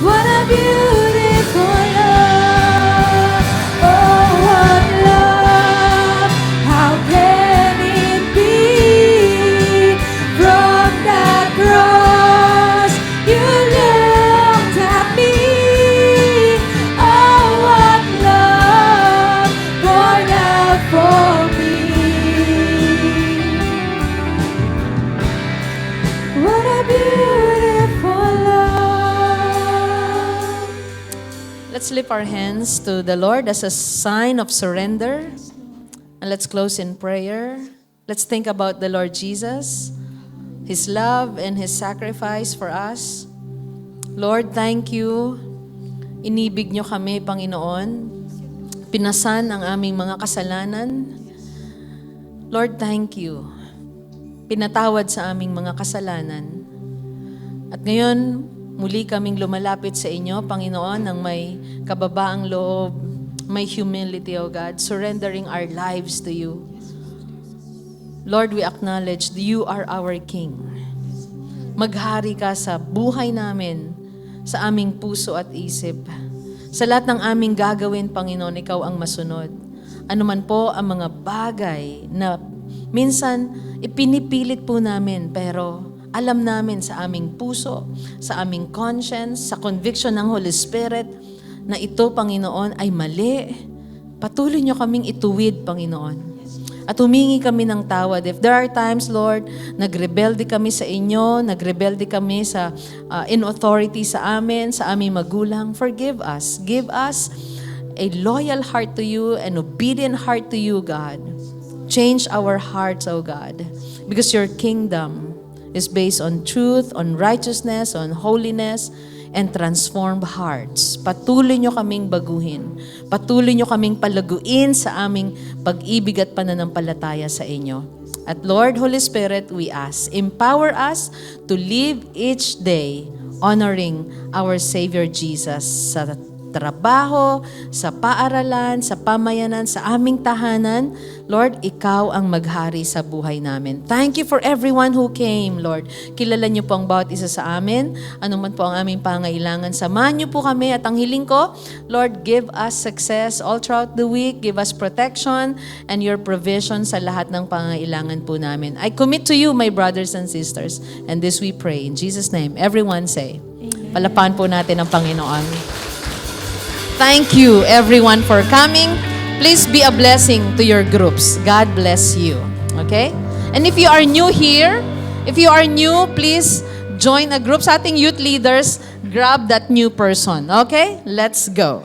What a beautiful love, oh, what love, how can it be? From that cross, you looked at me. Oh, what love, more love for me. What a beautiful love. Let's lift our hands to the Lord as a sign of surrender. And let's close in prayer. Let's think about the Lord Jesus, His love and His sacrifice for us. Lord, thank you. Inibig niyo kami, Panginoon. Pinasan ang aming mga kasalanan. Lord, thank you. Pinatawad sa aming mga kasalanan. At ngayon, muli kaming lumalapit sa inyo, Panginoon, ng may kababaang loob, may humility, O God, surrendering our lives to you. Lord, we acknowledge that you are our King. Maghari ka sa buhay namin, sa aming puso at isip. Sa lahat ng aming gagawin, Panginoon, ikaw ang masunod. Ano man po ang mga bagay na minsan ipinipilit po namin, pero alam namin sa aming puso, sa aming conscience, sa conviction ng Holy Spirit, na ito, Panginoon, ay mali. Patuloy niyo kaming ituwid, Panginoon. At humingi kami ng tawad. If there are times, Lord, nagrebelde kami sa inyo, nagrebelde kami sa in-authority sa amin, sa aming magulang, forgive us. Give us a loyal heart to you, an obedient heart to you, God. Change our hearts, O God, because your kingdom is based on truth, on righteousness, on holiness, and transformed hearts. Patuloy nyo kaming baguhin. Patuloy nyo kaming palaguin sa aming pag-ibig at pananampalataya sa inyo. At Lord, Holy Spirit, we ask, empower us to live each day honoring our Savior Jesus sa trabaho, sa paaralan, sa pamayanan, sa aming tahanan. Lord, ikaw ang maghari sa buhay namin. Thank you for everyone who came, Lord. Kilala niyo po ang bawat isa sa amin. Ano man po ang aming pangailangan, samahan niyo po kami at ang hiling ko, Lord, give us success all throughout the week. Give us protection and your provision sa lahat ng pangailangan po namin. I commit to you, my brothers and sisters. And this we pray. In Jesus' name, everyone say, Amen. Palapakan po natin ang Panginoon. Thank you, everyone, for coming. Please be a blessing to your groups. God bless you. Okay? And if you are new here, please join a group. Sa ating youth leaders, grab that new person. Okay? Let's go.